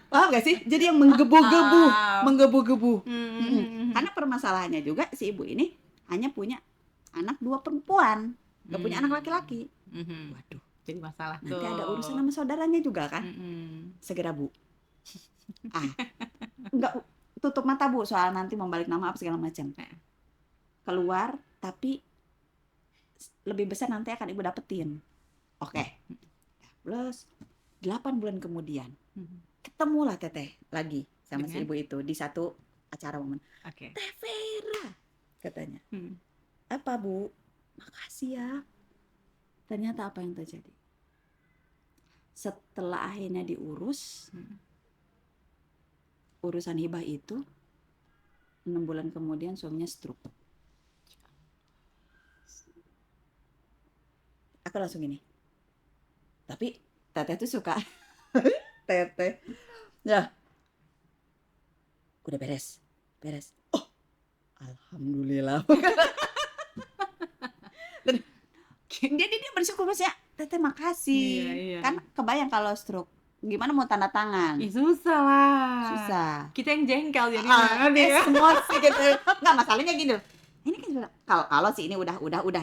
Paham gak sih? Jadi yang menggebu-gebu, Paham. menggebu-gebu. Mhm, Karena permasalahannya juga si ibu ini hanya punya anak 2 perempuan, gak punya anak laki-laki. mhm. Waduh, Jadi masalah nanti tuh. ada urusan sama saudaranya juga kan? Mhm. Segera Bu. Enggak, tutup mata Bu soal nanti membalik nama apa segala macam. Keluar, tapi lebih besar nanti akan ibu dapetin. Oke. Plus 8 bulan kemudian Mhm. ketemulah Teteh lagi sama si Dengan? ibu itu di satu acara momen. Oke. Teh Vera katanya. Mhm. Apa Bu? Makasih ya. Ternyata apa yang terjadi? Setelah akhirnya diurus, Mhm. urusan hibah itu 6 bulan kemudian suaminya stroke. Aku langsung gini. Tapi Teteh tuh suka Teteh. Ya, udah beres. Beres. Oh, alhamdulillah. Dan dia bersyukur Mas ya. Teteh Iya, makasih. iya. Kan kebayang kalau stroke. Gimana mau tanda tangan? Ih, susah lah. Susah. Kita yang jengkel jadinya ya. Emosi gitu. Nggak, masalahnya gini loh. Ini kan kalau si ini udah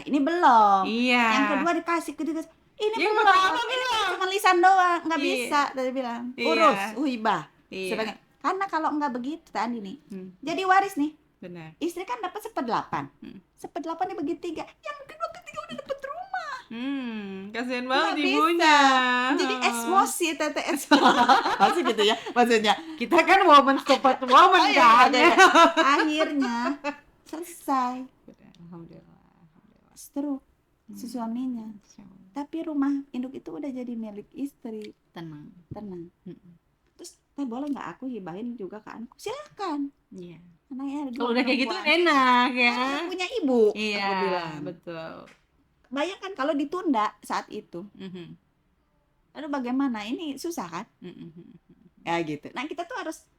ini belum. Iya. Yang kedua dikasih ini Yang belum. pertama Ini belum. cuma lisan doang, nggak Iya. bisa tadi bilang. Iya. Urus uhibah. Iya. Karena kalau nggak begitu tadi nih. Hmm. Jadi waris nih. Benar. Istri kan dapat 1/8. Hmm. 1/8 dibagi 3. Yang kedua ketiga udah dapat rumah. Kasihan Nggak banget bisa. ibunya. Jadi emosi teteh emosi gitu ya maksudnya. Kita kan woman support woman Oh, iya, kan. iya, iya. Akhirnya selesai Alhamdulillah, alhamdulillah. stroke si suaminya. Tapi rumah induk itu udah jadi milik istri. Tenang. Tenang. Mm-mm. Terus teh boleh nggak aku hibahin juga ke anakku? Silakan. Iya. Anaknya ada Kalau dua udah kayak gitu perempuan. enak ya. Kan punya ibu. Iya, Aku bilang. betul. Bayangkan kalau ditunda saat itu. Mhm. Lalu bagaimana? Ini susah kan? Mhm. Ya gitu. Nah kita tuh harus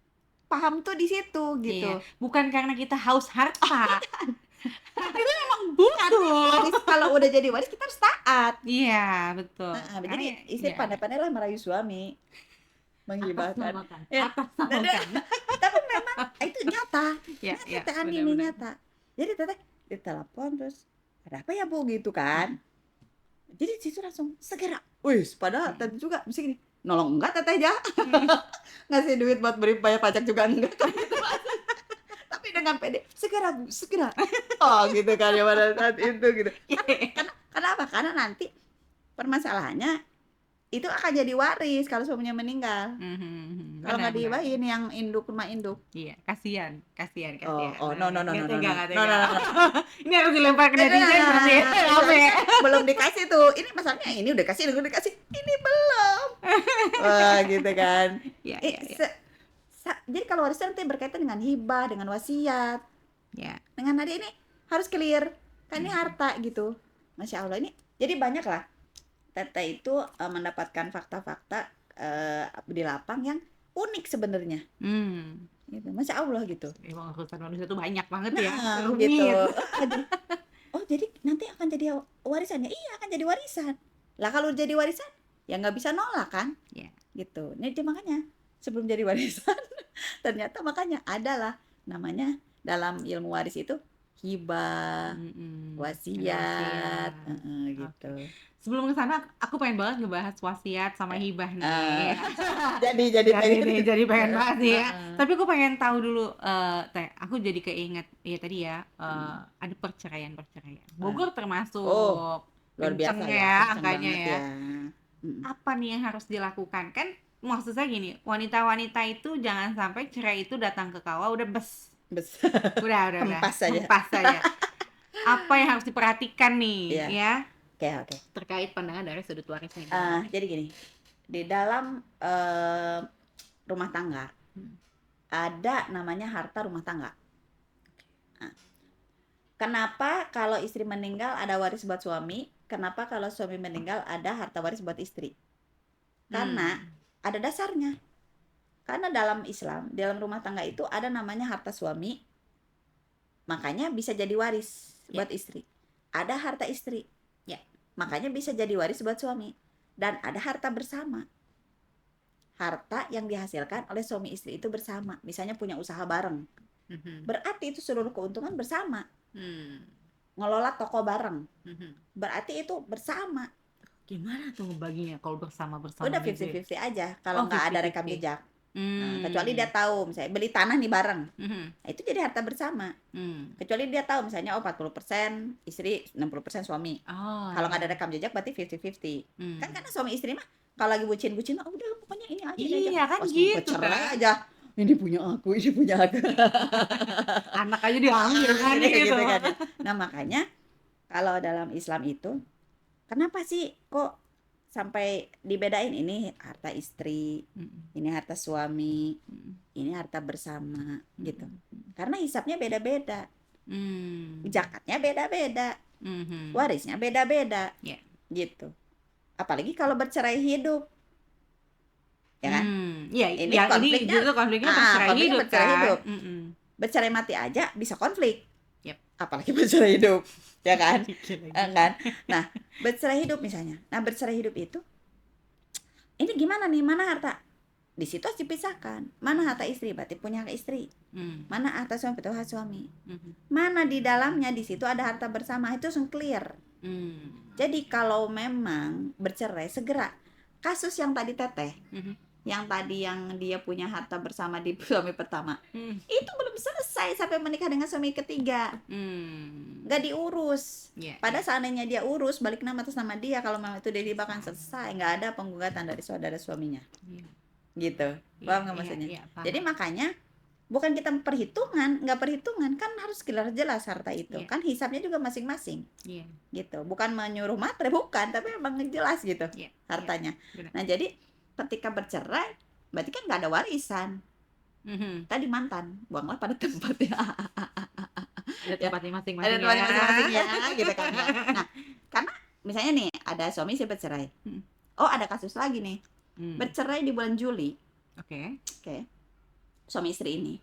paham tuh di situ gitu. Iya. Bukan karena kita haus harta. Kita memang butuh. Waris, kalau udah jadi waris kita harus taat. Iya, betul. Nah, Karena jadi istri ya, pandai-pandai lah merayu suami, menghibahkan. atas Ya. namakan. Tapi memang itu nyata. Ya, Nyata ya, teh Ani ini benar-benar. nyata. Jadi teteh ditelepon terus ada apa ya Bu gitu kan. Jadi situ langsung segera. Wih, padahal tadi juga mesti gini. Nolong enggak teteh ya? Ngasih duit buat beri bayar pajak juga enggak kan gitu. Tapi dengan pede, segera Bu, segera. Oh gitu kan ya pada saat itu gitu. Kenapa? Karena nanti permasalahannya itu akan jadi waris kalau suaminya meninggal. Kalau nggak Benar-benar. dihibahin yang induk rumah induk. Iya, kasihan. Oh, no. Nggak tega, nggak No. tega. Ini harus dilempar ke netizen berarti ya. Apa ya? Belum dikasih tuh. Ini masalahnya ini udah dikasih. Ini belum. Wah, gitu kan. Iya, Eh, iya, iya. Jadi kalau warisan nanti berkaitan dengan hibah, dengan wasiat, Ya. dengan adik ini harus clear. Kan ini harta gitu. Masya Allah ini. Jadi banyak lah. Teteh itu mendapatkan fakta-fakta di lapang yang unik sebenarnya. Gitu. Masya Allah gitu. Emang urusan manusia tuh banyak banget ya. Nah, Rumit. gitu. Jadi nanti akan jadi warisan ya? Iya, akan jadi warisan. Lah kalau jadi warisan, ya nggak bisa nolak kan? Iya. Gitu. Ini dia makanya sebelum jadi warisan, ternyata makanya adalah namanya dalam ilmu waris itu hibah, wasiat, gitu. Sebelum ke sana, aku pengen banget ngebahas wasiat sama hibah nih. Jadi pengen banget nih ya. Tapi aku pengen tahu dulu, Teh. Aku jadi keinget ya tadi ya, ada perceraian. Bogor termasuk Luar biasa kenceng ya, ya kenceng angkanya banget ya. Mm. Apa nih yang harus dilakukan? Kan maksud saya gini, wanita-wanita itu jangan sampai cerai itu datang ke kawah udah udah Hempas saja. Apa yang harus diperhatikan nih Iya. ya Oke. terkait pandangan dari sudut waris ini? Jadi gini, di dalam rumah tangga ada namanya harta rumah tangga. Kenapa kalau istri meninggal ada waris buat suami? Kenapa kalau suami meninggal ada harta waris buat istri? Karena ada dasarnya. Karena dalam Islam, dalam rumah tangga itu ada namanya harta suami, makanya bisa jadi waris buat istri. Ada harta istri, makanya bisa jadi waris buat suami. Dan ada harta bersama, harta yang dihasilkan oleh suami istri itu bersama. Misalnya punya usaha bareng, berarti itu seluruh keuntungan bersama. Ngelola toko bareng, berarti itu bersama. Gimana tuh ngebaginya kalau bersama Udah gitu ya? 50-50 aja kalau nggak ada 50-50. rekam jejak. Kecuali dia tahu misalnya beli tanah nih bareng, nah, itu jadi harta bersama. Kecuali dia tahu misalnya 40% istri, 60% suami. Kalau nggak ada rekam jejak berarti 50-50. Kan karena suami istri mah kalau lagi bucin mah udah pokoknya ini aja. Iya kan pas gitu bercerai kan. aja. Ini punya aku. Anak aja diambil kan gitu. Kan ya. Nah makanya kalau dalam Islam itu kenapa sih kok sampai dibedain ini harta istri, ini harta suami, ini harta bersama gitu. Karena hisapnya beda-beda, zakatnya beda-beda, warisnya beda-beda, gitu. Apalagi kalau bercerai hidup, ya kan? Ini konfliknya bercerai hidup kan. Bercerai mati aja bisa konflik, apalagi bercerai hidup. Ya kan? Nah, bercerai hidup misalnya. Nah, bercerai hidup itu ini gimana nih? Mana harta? Di situ harus dipisahkan. Mana harta istri? Berarti punya hak istri. Mana harta suami? Berarti hak suami. Mana di dalamnya di situ ada harta bersama, itu langsung clear. Jadi kalau memang bercerai segera. Kasus yang tadi Teteh yang tadi yang dia punya harta bersama di suami pertama, Hmm. itu belum selesai sampai menikah dengan suami ketiga, nggak diurus. Iya, Pada iya. seandainya dia urus, balik nama atas nama dia, kalau memang itu dia bahkan selesai, nggak ada penggugatan dari saudara suaminya, Iya, gitu. iya, Paham nggak iya, maksudnya? iya, Jadi paham. makanya bukan kita nggak perhitungan, kan harus jelas harta itu, Iya, kan hisapnya juga masing-masing, iya, gitu. Bukan menyuruh matre, bukan, tapi memang jelas gitu iya, iya, hartanya. benar. Nah jadi ketika bercerai, berarti kan nggak ada warisan. Mhm. Tadi mantan, buanglah pada tempatnya. Ada Ya, tempatnya ada masing-masing ya. tempatnya masing-masing ya, gitu kan ya. Nah, karena misalnya nih ada suami istri bercerai. Mhm. Oh, ada kasus lagi nih. Hmm. Bercerai di bulan Juli. Oke. Oke. Suami istri ini.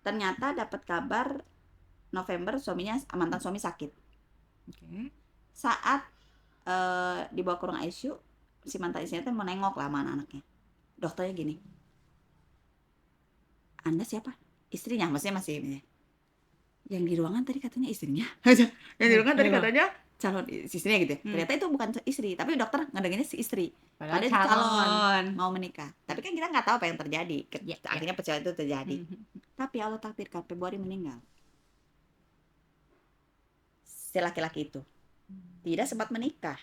Ternyata dapat kabar November mantan suami sakit. Oke. Saat dibawa ke ruang ICU, si mantan istrinya tuh mau nengok lah sama anak-anaknya. Dokternya gini, Anda siapa? Istrinya, maksudnya masih yang di ruangan tadi katanya istrinya. Yang di ruangan tadi katanya calon istrinya gitu. Ternyata itu bukan istri, tapi dokter ngedengarnya si istri. Padahal Padahal itu calon mau menikah. Tapi kan kita nggak tahu apa yang terjadi. Ya, ya. Akhirnya perceraian itu terjadi. Mhm. Tapi Allah takdirkan Februari meninggal. Si laki-laki itu tidak sempat menikah.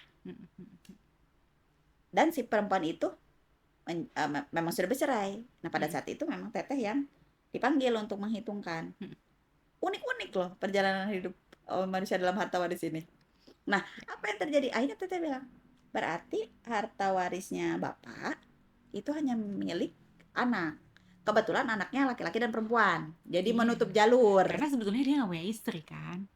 Dan si perempuan itu memang sudah bercerai. Nah pada saat itu memang teteh yang dipanggil untuk menghitungkan. Unik-unik loh perjalanan hidup manusia dalam harta waris ini. Nah apa yang terjadi? Akhirnya teteh bilang, berarti harta warisnya bapak itu hanya milik anak. Kebetulan anaknya laki-laki dan perempuan, jadi Iya. menutup jalur. Karena sebetulnya dia nggak punya istri kan.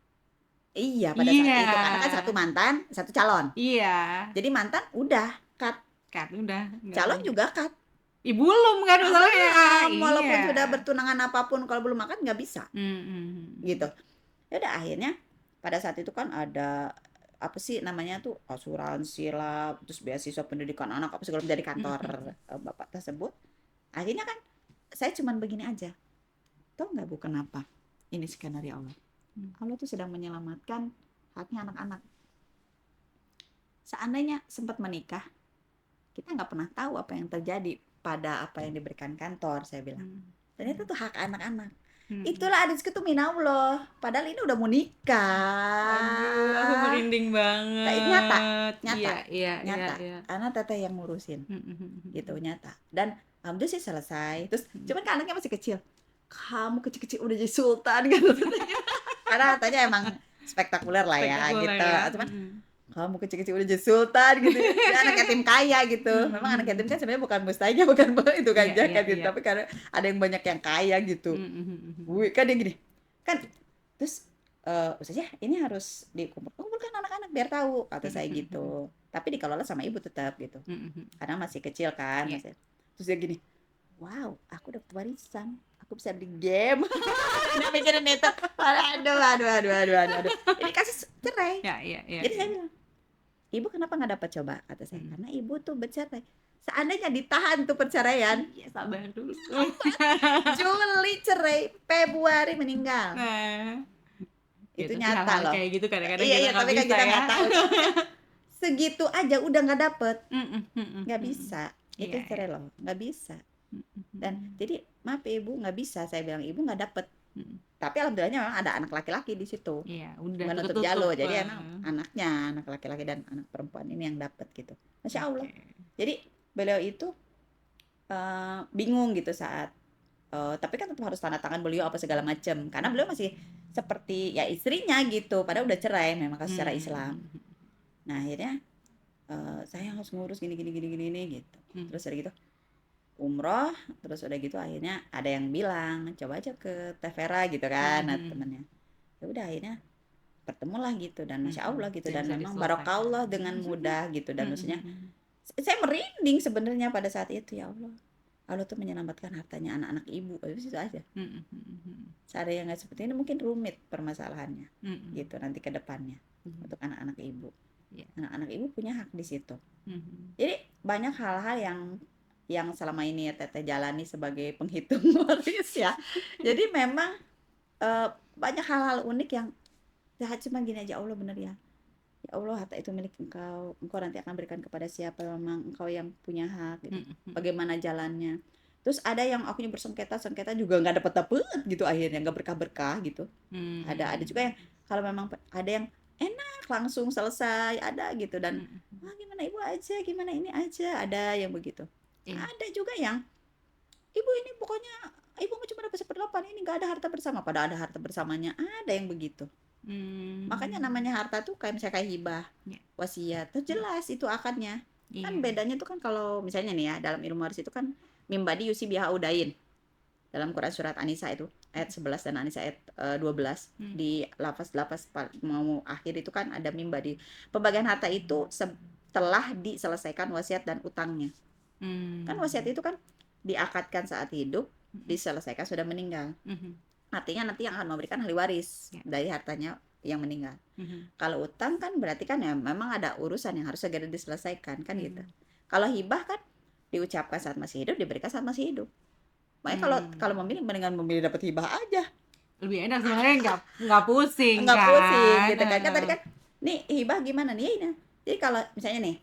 Iya pada saat Iya. itu karena kan satu mantan satu calon. Iya. Jadi mantan udah cut, Kan udah nggak calon punya. juga cut. Belum kan masalahnya. Belum, walaupun Iya. sudah bertunangan apapun, kalau belum makan nggak bisa. Mhm. Gitu. Ya udah akhirnya pada saat itu kan ada apa sih namanya tuh asuransi lah, terus beasiswa pendidikan anak apa segala dari kantor bapak tersebut. Akhirnya kan saya cuman begini aja. Tahu nggak Bu kenapa? Ini skenario Allah. Allah tuh sedang menyelamatkan haknya anak-anak. Seandainya sempat menikah, kita nggak pernah tahu apa yang terjadi pada apa yang diberikan kantor, saya bilang. Ternyata itu hak anak-anak. Itulah adikku tuh minallah. Padahal ini udah mau nikah. Aduh, aku merinding banget. Nyata. Iya. Karena teteh yang ngurusin. Gitu, nyata. Dan alhamdulillah sih selesai. Terus cuman kan anaknya masih kecil. Kamu kecil-kecil udah jadi sultan gitu. Karena katanya emang spektakuler lah ya Spektakuler gitu. ya. Cuman kamu kecil-kecil udah jadi sultan gitu. Dia anak yatim kaya gitu. Memang anak yatim kan sebenarnya bukan mustahilnya, bukan itu kan Iya, jahat iya, gitu. iya. Tapi karena ada yang banyak yang kaya gitu. Wih, kan dia gini. Kan terus Ustazah ini harus dikumpulkan anak-anak biar tahu kata saya gitu. Tapi dikelola sama ibu tetap gitu. Karena masih kecil kan. Iya. Terus dia gini, wow, aku dapat warisan. Aku bisa beli game. Dia mikirin itu. Aduh. Ini kasus cerai. Iya. Jadi saya bilang, ibu kenapa nggak dapat coba? Kata saya, karena ibu tuh bercerai. Seandainya ditahan tuh perceraian, Iya, sabar dulu. Juli cerai, Februari meninggal. Nah, Itu tapi nyata hal-hal loh. kayak gitu kadang-kadang Iya, kita nggak tapi kan bisa kita ya. nggak tahu. Segitu aja udah nggak dapet, nggak Mm-mm. bisa. Itu Iya, cerai loh, nggak bisa. Dan jadi maaf ya, ibu nggak bisa, saya bilang ibu nggak dapet. Tapi alhamdulillahnya memang ada anak laki-laki di situ. Iya, udah Menutup ketutup. jalur. Jadi emang anaknya, anak laki-laki dan anak perempuan ini yang dapet gitu. Masya Allah. Oke. Jadi beliau itu bingung gitu saat tapi kan tetap harus tanda tangan beliau apa segala macam karena beliau masih seperti ya istrinya gitu padahal udah cerai memang secara Islam. Nah akhirnya saya harus ngurus gini gitu. Terus udah gitu umroh, terus udah gitu akhirnya ada yang bilang coba aja ke Tevera gitu kan, temennya. Ya udah akhirnya bertemulah gitu dan masya Allah gitu dan Bisa memang diselesaikan. barakallah dengan mudah gitu dan maksudnya saya merinding sebenarnya pada saat itu, ya Allah. Allah tuh menyelamatkan hartanya anak-anak ibu, itu aja. Seandainya nggak seperti ini mungkin rumit permasalahannya, gitu nanti ke depannya untuk anak-anak ibu. Anak-anak ibu punya hak di situ. Jadi banyak hal-hal yang selama ini ya teteh jalani sebagai penghitung waris ya. Jadi memang banyak hal-hal unik yang cuma gini aja Allah bener ya. Ya Allah, harta itu milik engkau. Engkau nanti akan berikan kepada siapa, memang engkau yang punya hak gitu. Mm, mm, Bagaimana jalannya? Terus ada yang akunya bersengketa-sengketa juga nggak dapet-dapet gitu, akhirnya nggak berkah-berkah gitu. Ada mm, juga yang kalau memang ada yang enak langsung selesai, ada gitu. Dan mm, mm. gimana ibu aja, gimana ini aja, ada yang begitu. Iya. Ada juga yang ibu ini pokoknya ibu cuma dapat seperdelapan, ini nggak ada harta bersama, pada ada harta bersamanya, ada yang begitu. Makanya Mm, namanya harta tuh kayak misalnya kayak hibah, ya. wasiat, tuh jelas itu akadnya. Kan Iya. bedanya tuh kan kalau misalnya nih ya, dalam ilmu waris itu kan mimbadi yusi biha udain. Dalam Quran surat An-Nisa itu ayat 11 dan An-Nisa ayat 12, Mm, di lafaz-lafaz mau akhir itu kan ada mimbadi. Pembagian harta itu setelah diselesaikan wasiat dan utangnya. Kan wasiat mm, itu kan diakadkan saat hidup, mm, diselesaikan sudah meninggal. mm, Artinya nanti yang akan memberikan ahli waris ya. dari hartanya yang meninggal. Mm, Kalau utang kan berarti kan ya memang ada urusan yang harus segera diselesaikan kan gitu. mm, Kalau hibah kan diucapkan saat masih hidup, diberikan saat masih hidup. Makanya kalau kalau mm. memilih, mendingan memilih dapat hibah aja, Lebih enak sebenarnya, nggak pusing nggak pusing kan. gitu kan. Kan tadi kan nih hibah gimana nih? Ini. Jadi kalau misalnya nih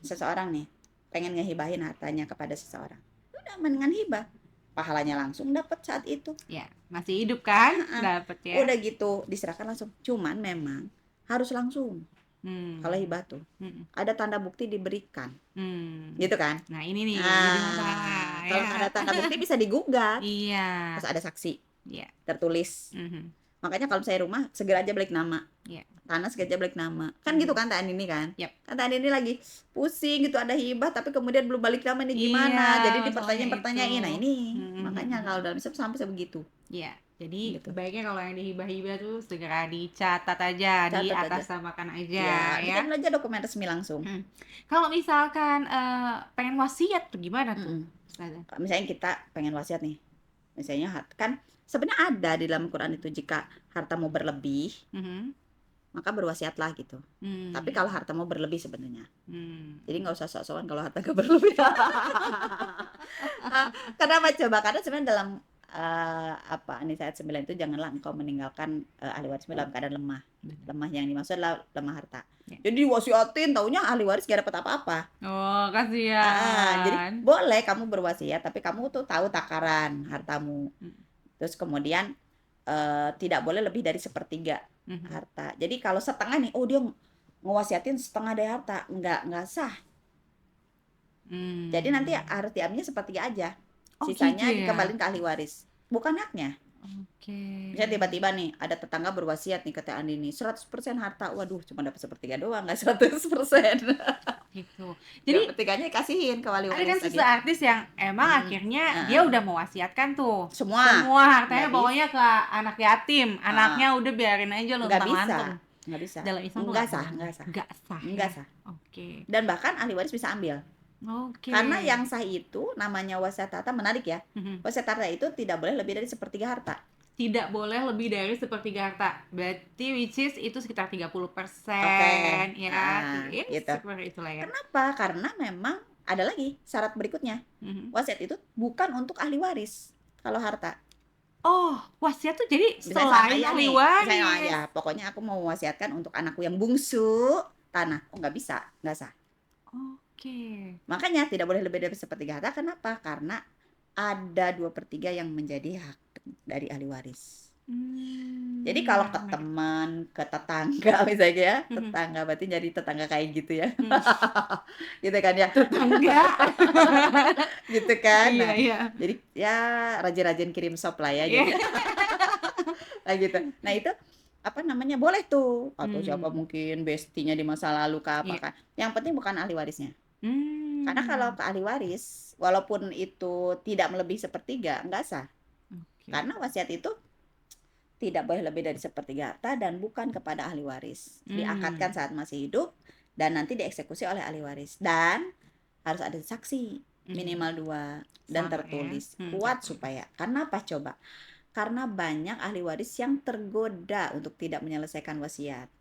seseorang nih pengen ngehibahin hartanya kepada seseorang, udah mendingan hibah, pahalanya langsung dapat saat itu. Ya, masih hidup kan, Ah, dapat ya. udah gitu diserahkan langsung. Cuman memang harus langsung. Kalau Hmm. hibah tuh Mm, ada tanda bukti diberikan, mm. gitu kan? Nah, ini nih jadi masalah Kalau ya. nggak ada tanda bukti bisa digugat, Iya. harus ada saksi Iya. tertulis. Mhm. Makanya kalau saya rumah segera aja balik nama, Iya. tanah segera aja balik nama, kan gitu Mhm. kan Teh Andini kan? Yap. Kan Teh Andini lagi pusing gitu, ada hibah tapi kemudian belum balik nama, ini Iya, gimana? Jadi masalahnya itu. dipertanyain. Nah ini makanya kalau Mhm. dalam Islam sampai sebegitu Iya, jadi gitu. sebaiknya kalau yang dihibah-hibah tuh segera dicatat aja, di Catat aja. atas namakan aja Ya, ya. bikin aja dokumen resmi langsung. Kalau misalkan pengen wasiat tuh gimana tuh, Mm-mm. Ustazah? Misalnya kita pengen wasiat nih, misalnya kan sebenarnya ada di dalam Quran itu, jika hartamu berlebih Mhm. maka berwasiatlah gitu. Tapi kalau hartamu berlebih sebenarnya, jadi nggak usah sok-sokan kalau harta gak berlebih. Kenapa coba? Karena sebenarnya dalam apa An-Nisa ayat 9 itu, janganlah engkau meninggalkan ahli warismu dalam keadaan lemah. Benar. Lemah yang dimaksud adalah lemah harta. Ya. Jadi diwasiatin, taunya ahli waris gak dapat apa-apa. Oh, Jadi kasihan. boleh kamu berwasiat, tapi kamu tuh tahu takaran hartamu. Mm, Terus kemudian tidak boleh lebih dari sepertiga mhm. harta. Jadi kalau setengah nih, oh dia ngewasiatin setengah dari harta, nggak sah. Jadi nanti harus diambilnya sepertiga aja. Oh Sisanya gitu ya? dikembalikan ke ahli waris. Bukan haknya. Oke. Misalnya tiba-tiba nih ada tetangga berwasiat nih ke Teh Andini 100% harta. Waduh, cuma dapat sepertiga doang, nggak 100%. Gitu. Jadi Jadi pertiganya dikasihin ke wali ada kan waris tadi. artis yang emang akhirnya dia udah mewasiatkan tuh Semua hartanya nggak pokoknya ke anak yatim, anaknya udah biarin aja nggak bisa, luntang-lantung. nggak bisa. Dalam Islam tuh Nggak nggak sah, boleh. nggak sah, Nggak sah nggak ya. sah. Oke. Dan bahkan ahli waris bisa ambil. Oke. Karena yang sah itu namanya wasiat harta, menarik ya. Mhm. Wasiat harta itu tidak boleh lebih dari sepertiga harta. Tidak boleh lebih dari sepertiga harta. Berarti which is itu sekitar 30%, Oke. ya. Gitu. Seperti itulah ya. Kenapa? Karena memang ada lagi syarat berikutnya. Mhm. Wasiat itu bukan untuk ahli waris kalau harta. Oh, wasiat tuh jadi Misalnya selain saya ahli nih, misalnya waris. ya pokoknya aku mau mewasiatkan untuk anakku yang bungsu tanah. Oh nggak bisa, nggak sah. Oke. Makanya tidak boleh lebih dari sepertiga harta. Kenapa? Karena ada 2/3 yang menjadi hak dari ahli waris. Jadi kalau ke Menarik. teman, ke tetangga misalnya ya, Mhm. tetangga berarti jadi tetangga kayak gitu ya. Hmm. Gitu kan ya. Tetangga. Gitu kan. Iya, Nah, iya. jadi ya rajin-rajin kirim sop lah ya Iya. jadi. Nah gitu. Nah itu apa namanya, boleh tuh, atau siapa Hmm. mungkin bestinya di masa lalu ke apa Iya. kan. Yang penting bukan ahli warisnya. Karena Hmm. kalau ke ahli waris, walaupun itu tidak melebihi sepertiga, nggak sah. Oke. Karena wasiat itu tidak boleh lebih dari sepertiga harta dan bukan kepada ahli waris. Diakadkan saat masih hidup dan nanti dieksekusi oleh ahli waris. Dan harus ada saksi minimal 2 dan Sama ya. tertulis. Kuat supaya. Karena apa coba? Karena banyak ahli waris yang tergoda untuk tidak menyelesaikan wasiat.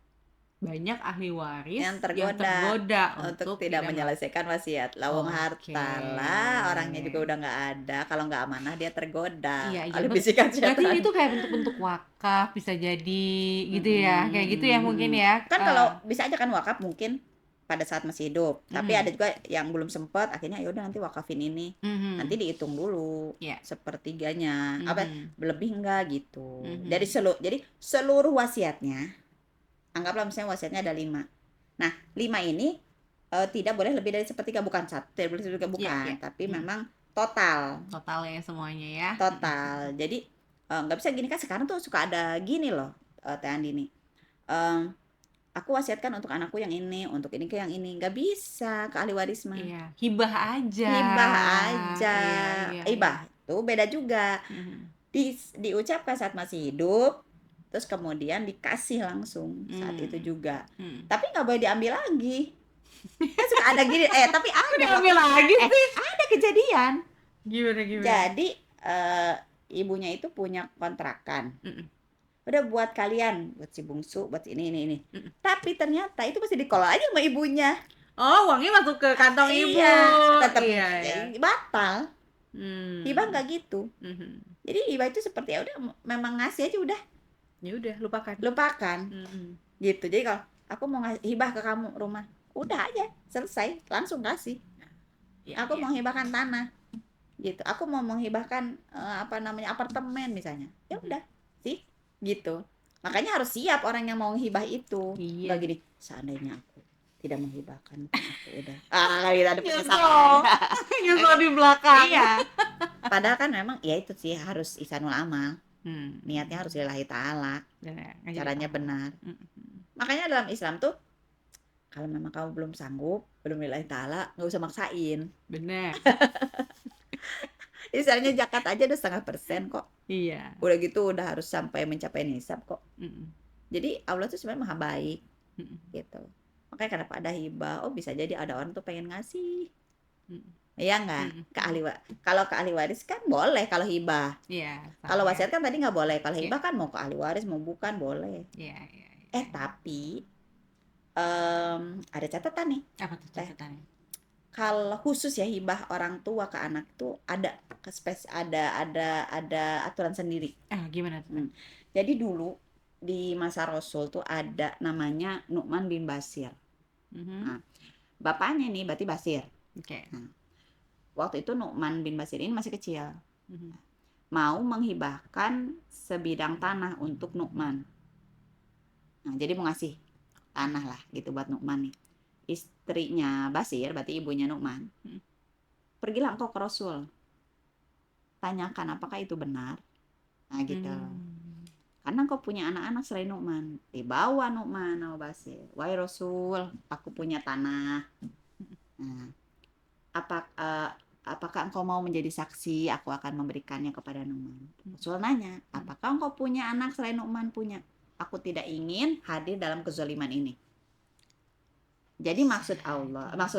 banyak ahli waris yang yang tergoda tergoda untuk untuk tidak tidak menyelesaikan wasiat. Lawang Oke. hartalah, orangnya juga udah nggak ada. Kalau nggak amanah dia tergoda Iya iya, oleh bisikan berarti setan. itu kayak bentuk-bentuk wakaf bisa jadi gitu ya, kayak gitu ya mungkin Mhm. ya? Kan kalau bisa aja kan wakaf mungkin pada saat masih hidup, tapi ada Mhm, juga yang belum sempet akhirnya ya udah nanti wakafin ini. Nanti mhm, dihitung dulu iya, sepertiganya, apa mhm, lebih enggak gitu. mhm, Jadi seluruh wasiatnya, anggaplah misalnya wasiatnya ada 5. Nah, 5 ini tidak boleh lebih dari sepertiga, bukan satu, tidak boleh sepertiga iya bukan, iya, tapi mhm, memang total. total ya semuanya ya, Total. Jadi nggak bisa gini kan sekarang tuh suka ada gini loh, Teh Andi nih. Em, aku wasiatkan untuk anakku yang ini, untuk ini ke yang ini. Nggak bisa ke ahli waris mah. iya, hibah aja, Hibah aja. iya iya iya, Hibah tuh beda juga. mhm, Diucapkan saat masih hidup, terus kemudian dikasih langsung saat itu mmm, juga. mhm. Tapi nggak boleh diambil lagi. Kan suka ada gini, tapi Kok ada diambil lagi sih? ada kejadian. Gimana gimana? Jadi ibunya itu punya kontrakan. Mhm, Udah buat kalian, buat si bungsu, buat ini. mhm. Tapi ternyata itu masih dikelola aja sama ibunya. Oh, uangnya masuk ke kantong ibu, Iya, tetap iya iya, jadi batal. Hibah mmm, nggak gitu. mhm, Jadi hibah itu seperti ya udah memang ngasih aja udah, ya udah lupakan, lupakan mhm, gitu. Jadi kalau aku mau ngasih hibah ke kamu rumah, udah aja selesai, langsung kasih. iya Aku iya, mau hibahkan tanah gitu. Aku mau menghibahkan apa namanya apartemen misalnya. Ya mhm, udah sih gitu. Makanya harus siap orang yang mau hibah itu. Nggak iya. gini, seandainya aku tidak menghibahkan aku udah. Kita ada penyesalan. Nyesel, nyesel di belakang. Iya. Padahal kan memang ya itu sih harus ihsanul amal. Niatnya harus Mhm, lillahi ta'ala. bener, nggak jadi Caranya pahala, benar. mhm, Makanya dalam Islam tuh kalau memang kamu belum sanggup, belum lillahi ta'ala, nggak usah maksain. bener, Misalnya zakat aja udah 0,5% kok. iya, Udah gitu udah harus sampai mencapai nisab kok. mhm, Jadi Allah tuh sebenarnya maha baik mhm, gitu. Makanya kenapa ada hibah? Oh bisa jadi ada orang tuh pengen ngasih. mhm, Iya nggak? mhm, Ke mhm, ahli kalau ke ahli waris kan boleh kalau hibah. iya, sah Kalau ya, wasiat kan tadi nggak boleh. Kalau iya hibah kan mau ke ahli waris mau bukan boleh. iya iya iya, Tapi ada catatan nih, apa tuh Teh. catatannya? Kalau khusus ya hibah orang tua ke anak itu ada aturan sendiri. Gimana tuh, Kak? Hmm. Jadi dulu di masa Rasul tuh ada namanya Nu'man bin Bashir. Mhm, Nah, bapaknya nih berarti Basir. oke, Nah, waktu itu Nu'man bin Bashir ini masih kecil, mhm, mau menghibahkan sebidang tanah untuk Nu'man. Nah, jadi mau ngasih tanah lah gitu buat Nu'man nih. Istrinya Basir, berarti ibunya Nu'man, mhm, pergilah engkau ke Rasul, tanyakan apakah itu benar. Nah gitu. mmm, Karena engkau punya anak-anak selain Nu'man. Dibawa Nu'man sama Basir. Wahai Rasul, aku punya tanah. mhm, Nah, apakah engkau mau menjadi saksi? Aku akan memberikannya kepada Nu'man. mhm, Rasul nanya, mhm, apakah engkau punya anak selain Nu'man? Punya. Aku tidak ingin hadir dalam kezaliman ini. Jadi maksud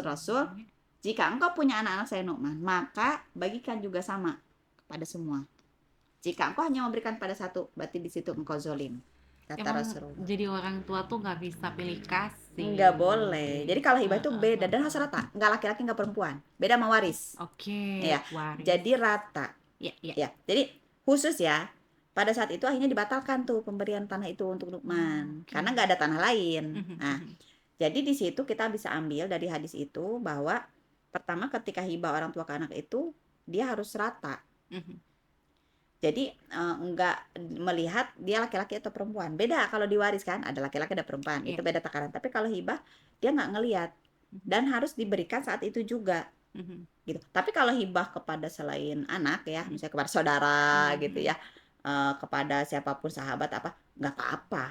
Rasul, jadi jika engkau punya anak-anak selain Nu'man, maka bagikan juga sama kepada semua. Jika engkau hanya memberikan pada satu, berarti di situ engkau zolim. Kata emang Rasulullah. jadi orang tua tuh nggak bisa pilih Nggak kasih. boleh. Jadi kalau hibah itu Heeh beda dan harus heeh. rata. Nggak laki-laki nggak perempuan. Beda sama waris. Oke, Ya. waris. Jadi rata. Iya iya. Ya. Jadi khusus ya. Pada saat itu akhirnya dibatalkan tuh pemberian tanah itu untuk Nu'man. Oke. Karena nggak ada tanah lain. Mhm Nah, mhm, jadi di situ kita bisa ambil dari hadis itu bahwa pertama ketika hibah orang tua ke anak itu dia harus rata. mhm. Jadi enggak melihat dia laki-laki atau perempuan. Beda kalau diwaris kan, ada laki-laki ada perempuan. Iya. Itu beda takaran. Tapi kalau hibah dia nggak ngelihat Mhm dan harus diberikan saat itu juga mhm gitu. Tapi kalau hibah kepada selain anak ya, mhm misalnya kepada saudara mhm gitu mhm. ya, kepada siapapun sahabat apa, nggak apa-apa.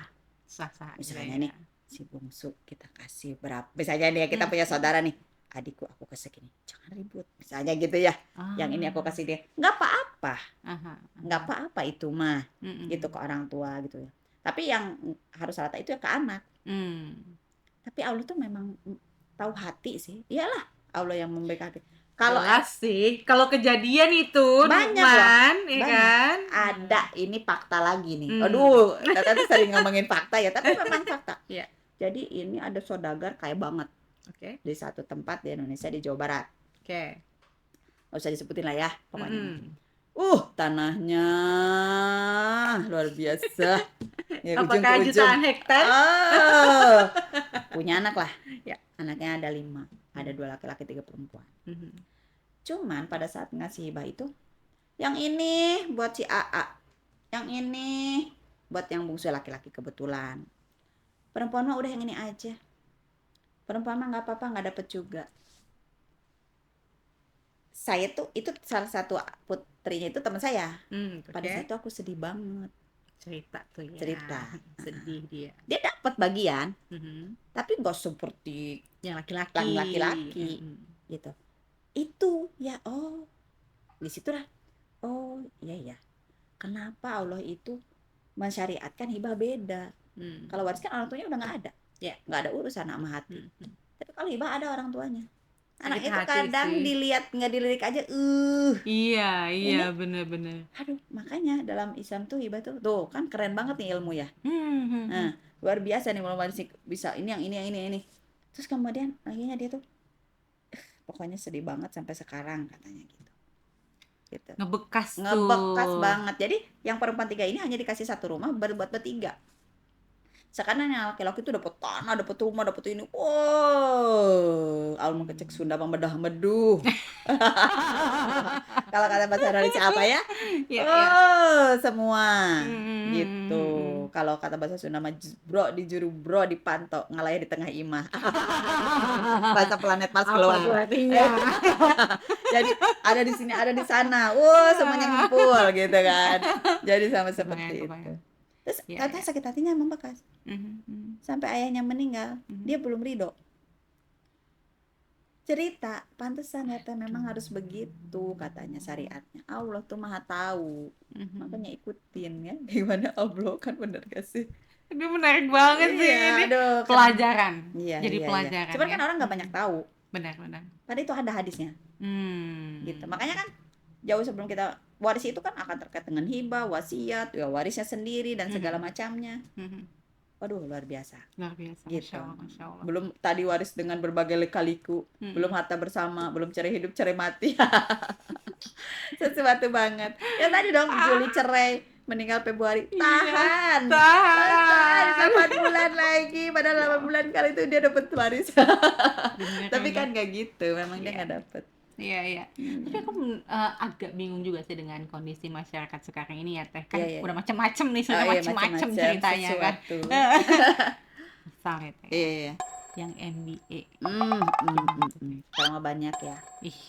Sah-sah aja Misalnya ya. nih si bungsu kita kasih berapa? Misalnya nih ya, kita Mhm punya mhm. saudara nih, adikku aku kasih gini, jangan ribut. Misalnya gitu ya. Yang ini aku Ah, kasih dia, nggak apa-apa. aha Nggak aha. apa-apa itu mah gitu ke Mhm. orang tua gitu ya. Tapi yang harus rata itu ya ke anak. Mmm. Tapi Allah tuh memang tahu hati sih. Iyalah Allah yang memberikan hati. Kalau Jelas sih, kalau kejadian itu banyak loh, Nukman, ya banyak. kan? Ada ini fakta lagi nih. Mmm. Aduh, Tata tuh sering ngomongin fakta ya, tapi memang fakta. Iya. Jadi ini ada saudagar kaya banget Oke. di satu tempat di Indonesia, di Jawa Barat. Oke. Nggak usah disebutin lah ya pokoknya. Mm-mm. Tanahnya luar biasa. Ya, ujung ke Apakah ujung. jutaan hektar? Punya anak lah. Ya. Anaknya ada 5. Ada 2 laki-laki, 3 perempuan. Mhm. Cuman pada saat ngasih hibah itu, yang ini buat si AA, yang ini buat yang bungsu laki-laki kebetulan. Perempuan mah udah yang ini aja. Perempuan mah nggak apa-apa, nggak dapet juga. Saya tuh, itu salah satu putrinya itu teman saya. Pada Oke. saat itu aku sedih banget. Cerita tuh ya. Cerita. Sedih dia. Dia dapat bagian, Mhm. tapi nggak seperti Yang laki-laki. yang laki-laki Mhm. gitu. Itu ya, di situlah. Iya ya. Kenapa Allah itu mensyariatkan hibah beda? Kalau waris kan orang tuanya udah nggak ada. Ya. Nggak ada urusan sama hati. Mhm. Tapi kalau hibah ada orang tuanya. Anak Sakit itu hati kadang sih. dilihat nggak dilirik aja, Iya, ini. bener-bener. Aduh, makanya dalam Islam tuh hibah tuh kan keren banget nih ilmu ya. Nah, luar biasa nih kalau masih bisa ini yang ini. Terus kemudian akhirnya dia tuh pokoknya sedih banget sampai sekarang katanya gitu. Ngebekas Ngebekas tuh. banget. Jadi yang perempuan 3 ini hanya dikasih satu rumah berbuat bertiga. Sekarang yang laki-laki itu dapat tanah, dapat rumah, dapat ini. Alma kecek Sunda mah medah-meduh. Kalau kata bahasa Indonesia apa ya? Ya, ya. Semua Mm, gitu. Kalau kata bahasa Sunda mah bro dijuru bro dipantau ngalah di tengah imah. Bahasa planet Mars Apa keluar. tuh artinya? Jadi ada di sini, ada di sana. Semuanya ngumpul gitu kan. Jadi sama seperti itu. Kebayang. Terus Ya, katanya sakit hatinya membekas. Sampai ayahnya meninggal, dia belum ridho. Cerita, pantesan ya teh memang harus begitu katanya syariatnya. Allah tuh maha tahu. Makanya ikutin ya. Gimana Allah kan, bener gak sih? Ini menarik banget sih Iya, ini. aduh, Pelajaran. Iya, Jadi iya. pelajaran Cuman ya. kan orang nggak banyak tahu. Benar. Padahal itu ada hadisnya. Gitu. Makanya kan jauh sebelum kita waris itu kan akan terkait dengan hibah, wasiat, ya warisnya sendiri dan segala macamnya. Waduh, luar biasa. Luar biasa. Gitu. Masya Allah. Belum tadi waris dengan berbagai lika-liku, belum harta bersama, belum cerai hidup, cerai mati. Sesuatu banget. Ya tadi dong, Juli cerai, meninggal Februari. Tahan. 8 bulan lagi, padahal 8 bulan kali itu dia dapat waris. Tapi kan nggak gitu, memang dia nggak dapet. Iya. Tapi aku agak bingung juga sih dengan kondisi masyarakat sekarang ini ya teh. Kan Iya. udah macam-macam nih, sudah macam-macam ceritanya sesuatu. kan. Misalnya teh. Iya. Yang MBA. Sekarang mah banyak ya.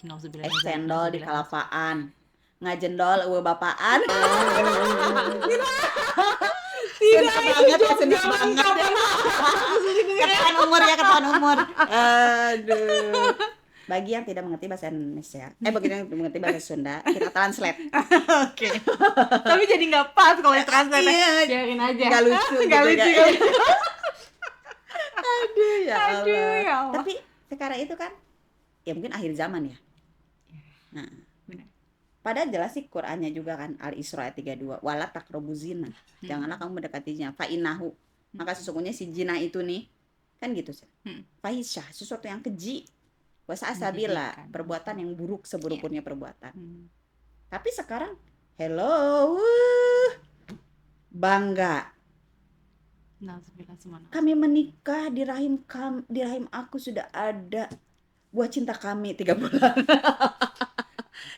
Nauzubillah. Cendol di kalapaan. Ngajendol uwe bapaan. Tidak, Sunda banget. Ketahuan umur. Aduh. Bagi yang tidak mengerti bahasa Indonesia, bagi yang tidak mengerti bahasa Sunda, kita translate. Oke. Tapi jadi nggak pas kalau translate. Iya. Biarin aja. Nggak lucu. Nggak gitu, lucu. Aduh ya Allah. Ya Allah. Tapi sekarang itu kan, ya mungkin akhir zaman ya. Nah, Benar. padahal jelas sih Qur'annya juga kan, Al-Isra ayat 32, wala taqrabu zina. Janganlah kamu mendekatinya, fa innahu. Maka sesungguhnya si zina itu nih, kan gitu sih. Fahisyah, sesuatu yang keji. Wasa asabila, perbuatan yang buruk seburuk-buruknya perbuatan. Tapi sekarang, hello, bangga. Kami menikah, di rahim aku sudah ada buah cinta kami 3 bulan.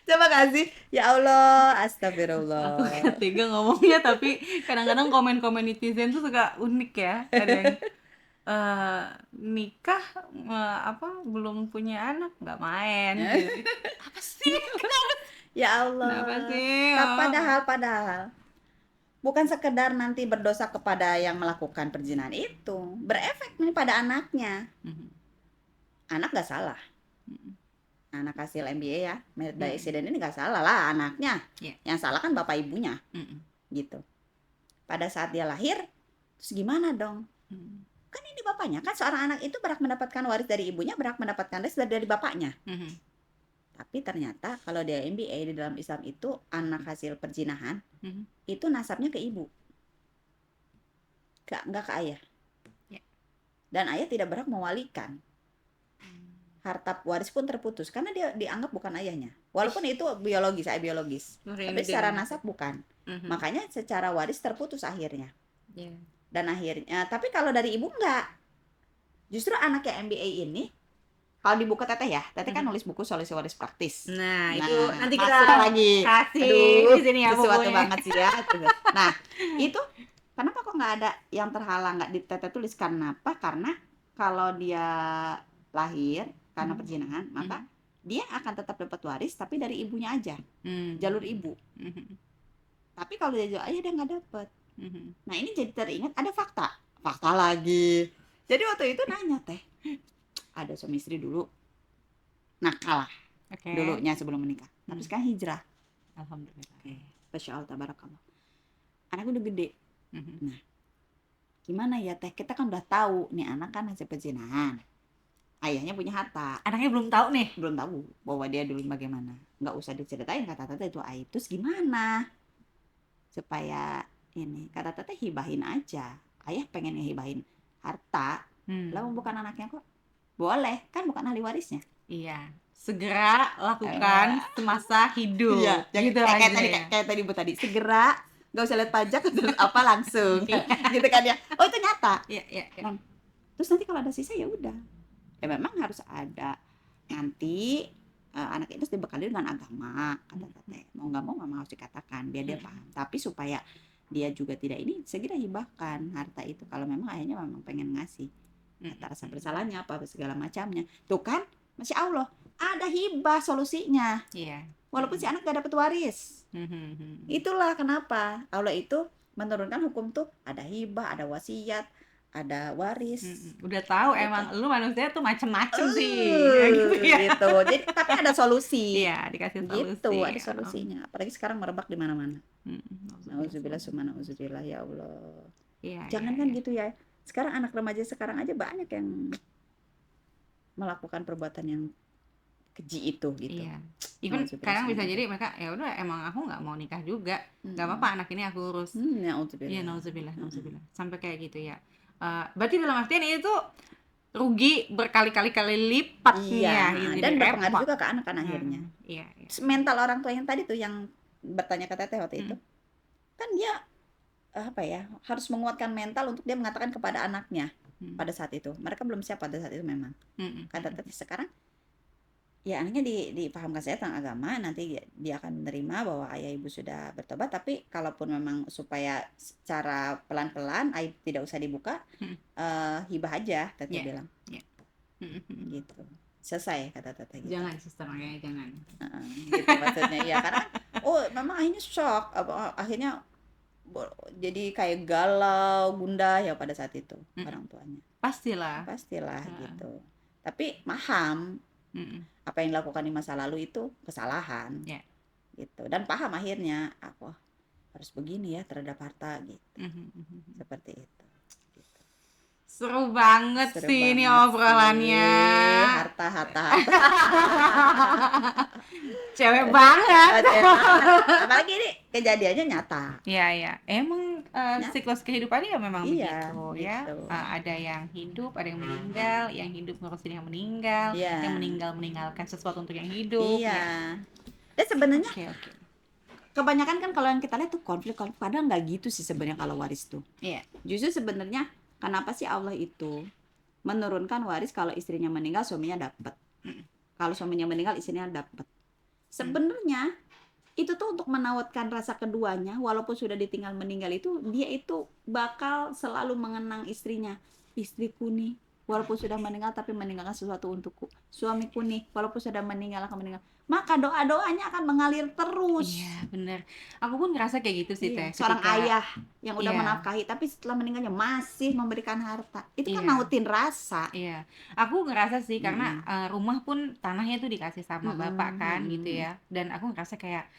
Coba kasih, ya Allah, astagfirullah. Aku gak tega ngomongnya, tapi kadang-kadang komen-komen netizen tuh suka unik ya. Ada yang nikah belum punya anak nggak main gitu. Apa sih? Kenapa? Ya Allah. Kenapa sih? Padahal bukan sekedar nanti berdosa kepada yang melakukan perzinahan itu, berefek nih pada anaknya. Anak nggak salah. Anak hasil MBA ya, married by accident ini nggak salah lah anaknya. Yang salah kan bapak ibunya. Gitu. Pada saat dia lahir, terus gimana dong? Kan ini bapaknya, kan seorang anak itu berhak mendapatkan waris dari ibunya, berhak mendapatkan waris dari bapaknya. Tapi ternyata kalau dia MBA di dalam Islam itu, anak hasil perzinahan itu nasabnya ke ibu, nggak ke ayah. dan ayah tidak berhak mewalikan. Harta waris pun terputus karena dia dianggap bukan ayahnya. Walaupun itu biologis, ayah biologis. Tapi secara nasab bukan. Makanya secara waris terputus akhirnya. Iya. Dan akhirnya, tapi kalau dari ibu enggak. Justru anak yang MBA ini, kalau di buku teteh ya, teteh kan nulis buku solusi waris praktis. Nah, itu nanti kita masuk lagi. kasih Aduh, di sini ya sesuatu bukunya. banget sih ya. Nah, itu kenapa kok nggak ada yang terhalang, nggak di teteh tulis? Kenapa? Karena kalau dia lahir karena perzinahan, maka dia akan tetap dapat waris, tapi dari ibunya aja, jalur ibu. Tapi kalau dia jalur ayah, dia nggak dapat. Nah, ini jadi teringat ada fakta lagi. Jadi waktu itu nanya teh, ada suami istri dulu nakal lah, dulunya sebelum menikah, tapi sekarang hijrah. Alhamdulillah. Masya Allah, tabarakallah. Anakku udah gede. Nah, gimana ya teh? Kita kan udah tahu nih anak kan hasil perzinahan. Ayahnya punya harta. Anaknya belum tahu nih. Belum tahu bahwa dia dulu bagaimana. Nggak usah diceritain kata teteh itu aib. Terus gimana? Supaya ini, kata teteh hibahin aja. Ayah pengen ngehibahin harta. Lah bukan anaknya kok. Boleh, kan bukan ahli warisnya. Iya. Segera lakukan semasa hidup. Iya, gitu kayak tadi Bu tadi. Segera, nggak usah lihat pajak apa langsung. Gitu kan ya. Oh, itu nyata. Iya. Terus nanti kalau ada sisa ya udah. Ya memang harus ada nanti anak itu dibekali dengan agama, kata teteh. Mau nggak mau memang harus dikatakan biar dia paham. Tapi supaya dia juga tidak ini, segera hibahkan harta itu kalau memang ayahnya memang pengen ngasih. Kata rasa bersalahnya apa segala macamnya. Tuh kan, Masya Allah, ada hibah solusinya. Iya. Walaupun si anak gak dapat waris. Itulah kenapa Allah itu menurunkan hukum tuh ada hibah, ada wasiat, ada waris. Udah tahu gitu. Emang lu manusia tuh macem-macem sih. Gitu ya. Gitu. Jadi tapi ada solusi. Iya, dikasih solusi. Gitu, ada solusinya. Apalagi sekarang merebak di mana-mana. Nauzubillah summa nauzubillah ya Allah. Iya. Jangan kan gitu ya. Sekarang anak remaja sekarang aja banyak yang melakukan perbuatan yang keji itu gitu. Iya. Even kadang bisa jadi mereka ya udah emang aku nggak mau nikah juga, nggak apa-apa anak ini aku urus. Iya, nauzubillah. Sampai kayak gitu ya. Berarti dalam artian itu rugi berkali-kali lipat iya, nih ya. Dan berpengaruh juga ke anak kan akhirnya. Iya. Mental orang tua yang tadi tuh yang bertanya ke teteh waktu itu, kan dia apa ya harus menguatkan mental untuk dia mengatakan kepada anaknya pada saat itu. Mereka belum siap pada saat itu memang. Kata teteh sekarang ya anaknya dipahamkan saya tentang agama, nanti dia akan menerima bahwa ayah ibu sudah bertobat, tapi kalaupun memang supaya secara pelan-pelan aib tidak usah dibuka, hibah aja, teteh bilang. Gitu. Selesai kata teteh gitu. Jangan sister, makanya jangan. Gitu maksudnya ya, karena memang akhirnya shock, akhirnya jadi kayak galau, gundah ya pada saat itu orang tuanya. Pastilah gitu. Tapi paham apa yang dilakukan di masa lalu itu kesalahan, gitu. Dan paham akhirnya aku harus begini ya terhadap harta gitu. Seperti itu. Gitu. Seru banget sih ini obrolannya. Harta. Cewek banget. Apalagi ini kejadiannya nyata. Iya. Emang siklus kehidupannya ya memang begitu ya. Gitu. Ada yang hidup, ada yang meninggal, yang hidup ngurusin yang meninggal, yang meninggal meninggalkan sesuatu untuk yang hidup. Iya. Dan sebenarnya kebanyakan kan kalau yang kita lihat tuh konflik, padahal nggak gitu sih sebenarnya kalau waris tuh. Iya. Justru sebenarnya kenapa sih Allah itu menurunkan waris kalau istrinya meninggal suaminya dapat. Kalau suaminya meninggal istrinya dapat. Sebenarnya itu tuh untuk menautkan rasa keduanya, walaupun sudah ditinggal meninggal itu, dia itu bakal selalu mengenang istrinya. Istriku nih, walaupun sudah meninggal tapi meninggalkan sesuatu untukku. Suamiku nih, walaupun sudah meninggal akan meninggal. Maka doa-doanya akan mengalir terus. Iya, bener. Aku pun ngerasa kayak gitu sih, Teh. Seorang ayah yang udah menafkahi, tapi setelah meninggalnya masih memberikan harta. Itu kan nautin rasa. Iya. Aku ngerasa sih, karena rumah pun tanahnya tuh dikasih sama bapak kan, gitu ya. Dan aku ngerasa kayak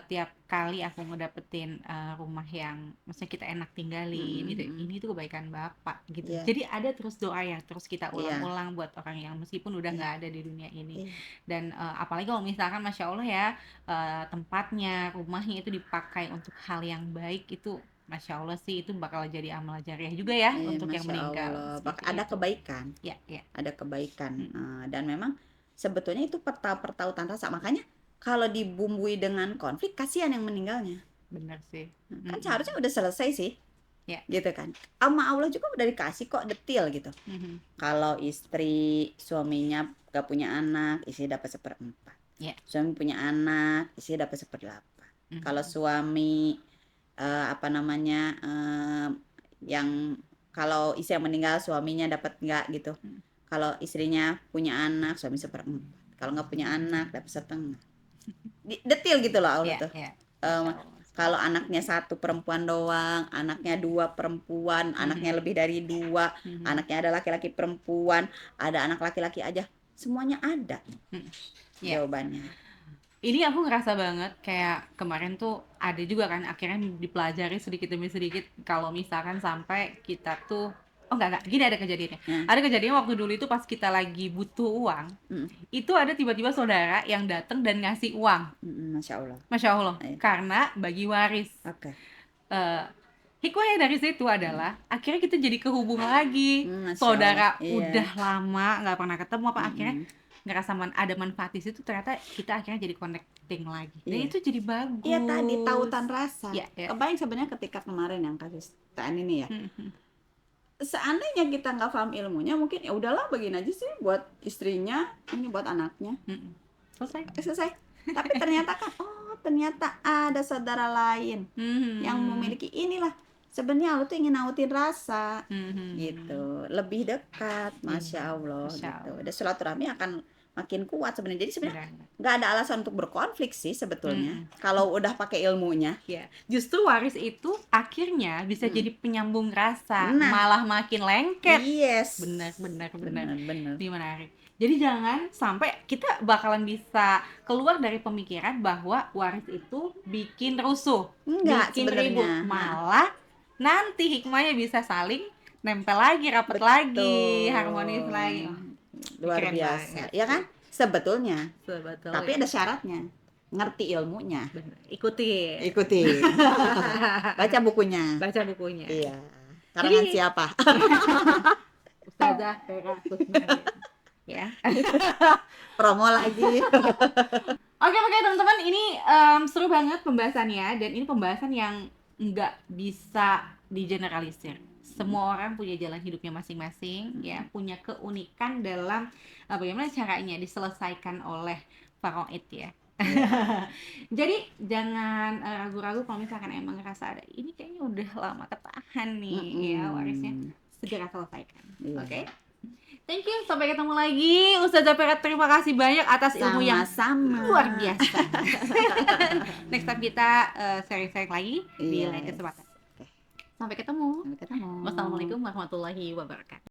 tiap kali aku ngedapetin rumah yang maksudnya kita enak tinggalin gitu, ini tuh kebaikan bapak gitu. Jadi ada terus doa yang terus kita ulang-ulang buat orang yang meskipun udah nggak ada di dunia ini. Dan apalagi kalau misalkan Masya Allah ya tempatnya, rumahnya itu dipakai untuk hal yang baik, itu Masya Allah sih itu bakal jadi amal jariah juga ya Iya, untuk yang Masya meninggal Allah. seperti Ada itu. kebaikan, Ya, ya. ada kebaikan. Mm-mm. Dan memang sebetulnya itu pertautan rasa. Makanya kalau dibumbui dengan konflik, kasihan yang meninggalnya. Bener sih. Kan Mm-mm. seharusnya udah selesai sih, Ya. gitu kan. Sama Allah juga udah dikasih kok detil gitu. Mhm. Kalau istri suaminya gak punya anak, istri dapat 1/4. Ya. Suami punya anak, istri dapat 1/8. Mhm. Kalau suami yang kalau istri yang meninggal suaminya dapat nggak gitu. Kalau istrinya punya anak, suami 1/4. Kalau nggak punya anak dapat 1/2. Detil gitu loh Allah Ya, tuh. ya. Em, Masya Allah. Kalau anaknya 1 perempuan doang, anaknya 2 perempuan, anaknya lebih dari 2, Mhm. anaknya ada laki-laki perempuan, ada anak laki-laki aja, semuanya ada Ya. jawabannya. Ini aku ngerasa banget kayak kemarin tuh ada juga kan akhirnya dipelajari sedikit demi sedikit kalau misalkan sampai kita tuh enggak gini ada kejadiannya. Ada kejadian waktu dulu itu pas kita lagi butuh uang, itu ada tiba-tiba saudara yang datang dan ngasih uang. Masya Allah. Masya Allah, Iya. karena bagi waris. Oke. Hikmahnya dari situ adalah akhirnya kita jadi kehubung lagi. Masya Saudara Allah. Iya. udah lama nggak pernah ketemu apa akhirnya ngerasa ada manfaat di situ, ternyata kita akhirnya jadi connecting lagi. Dan Iya. itu jadi bagus. Iya tadi tautan rasa. Iya, iya. Kebayang sebenarnya ketika kemarin yang kasus TN ini ya. Seandainya kita nggak paham ilmunya, mungkin ya udahlah bagiin aja sih buat istrinya, ini buat anaknya. Selesai. Tapi ternyata kan, ternyata ada saudara lain yang memiliki inilah. Sebenarnya Allah tuh ingin nautin rasa, gitu, lebih dekat, Masya Allah, Masya gitu. Allah. Dan silaturahmi akan makin kuat sebenarnya. Jadi sebenarnya nggak ada alasan untuk berkonflik sih sebetulnya. Kalau udah pakai ilmunya. Ya, justru waris itu akhirnya bisa jadi penyambung rasa, malah makin lengket. Yes. Benar. Benar. Ini menarik. Jadi jangan sampai kita bakalan bisa keluar dari pemikiran bahwa waris itu bikin rusuh, Enggak, bikin sebenarnya. ribut, malah nanti hikmahnya bisa saling nempel lagi, rapat lagi, harmonis lagi. Luar Keren biasa, banget. ya kan? Sebetulnya. Betul, Tapi ada syaratnya. Ngerti ilmunya. bener. Ikuti Baca bukunya. Iya. Karangan siapa? Ustazah Vera Kusnadi. Ya. Promo lagi. Oke teman-teman, ini seru banget pembahasannya, dan ini pembahasan yang nggak bisa digeneralisir. Semua orang punya jalan hidupnya masing-masing, ya, punya keunikan dalam bagaimana caranya diselesaikan oleh faraid ya. Jadi jangan ragu-ragu kalau misalkan emang ngerasa ada ini kayaknya udah lama ketahan nih ya warisnya, segera selesaikan. Oke? Thank you, sampai ketemu lagi Ustazah Vera, terima kasih banyak atas ilmu yang luar biasa. Next time kita sharing-sharing lagi di lain kesempatan. Sampai ketemu. Wassalamualaikum Wassalamualaikum warahmatullahi wabarakatuh.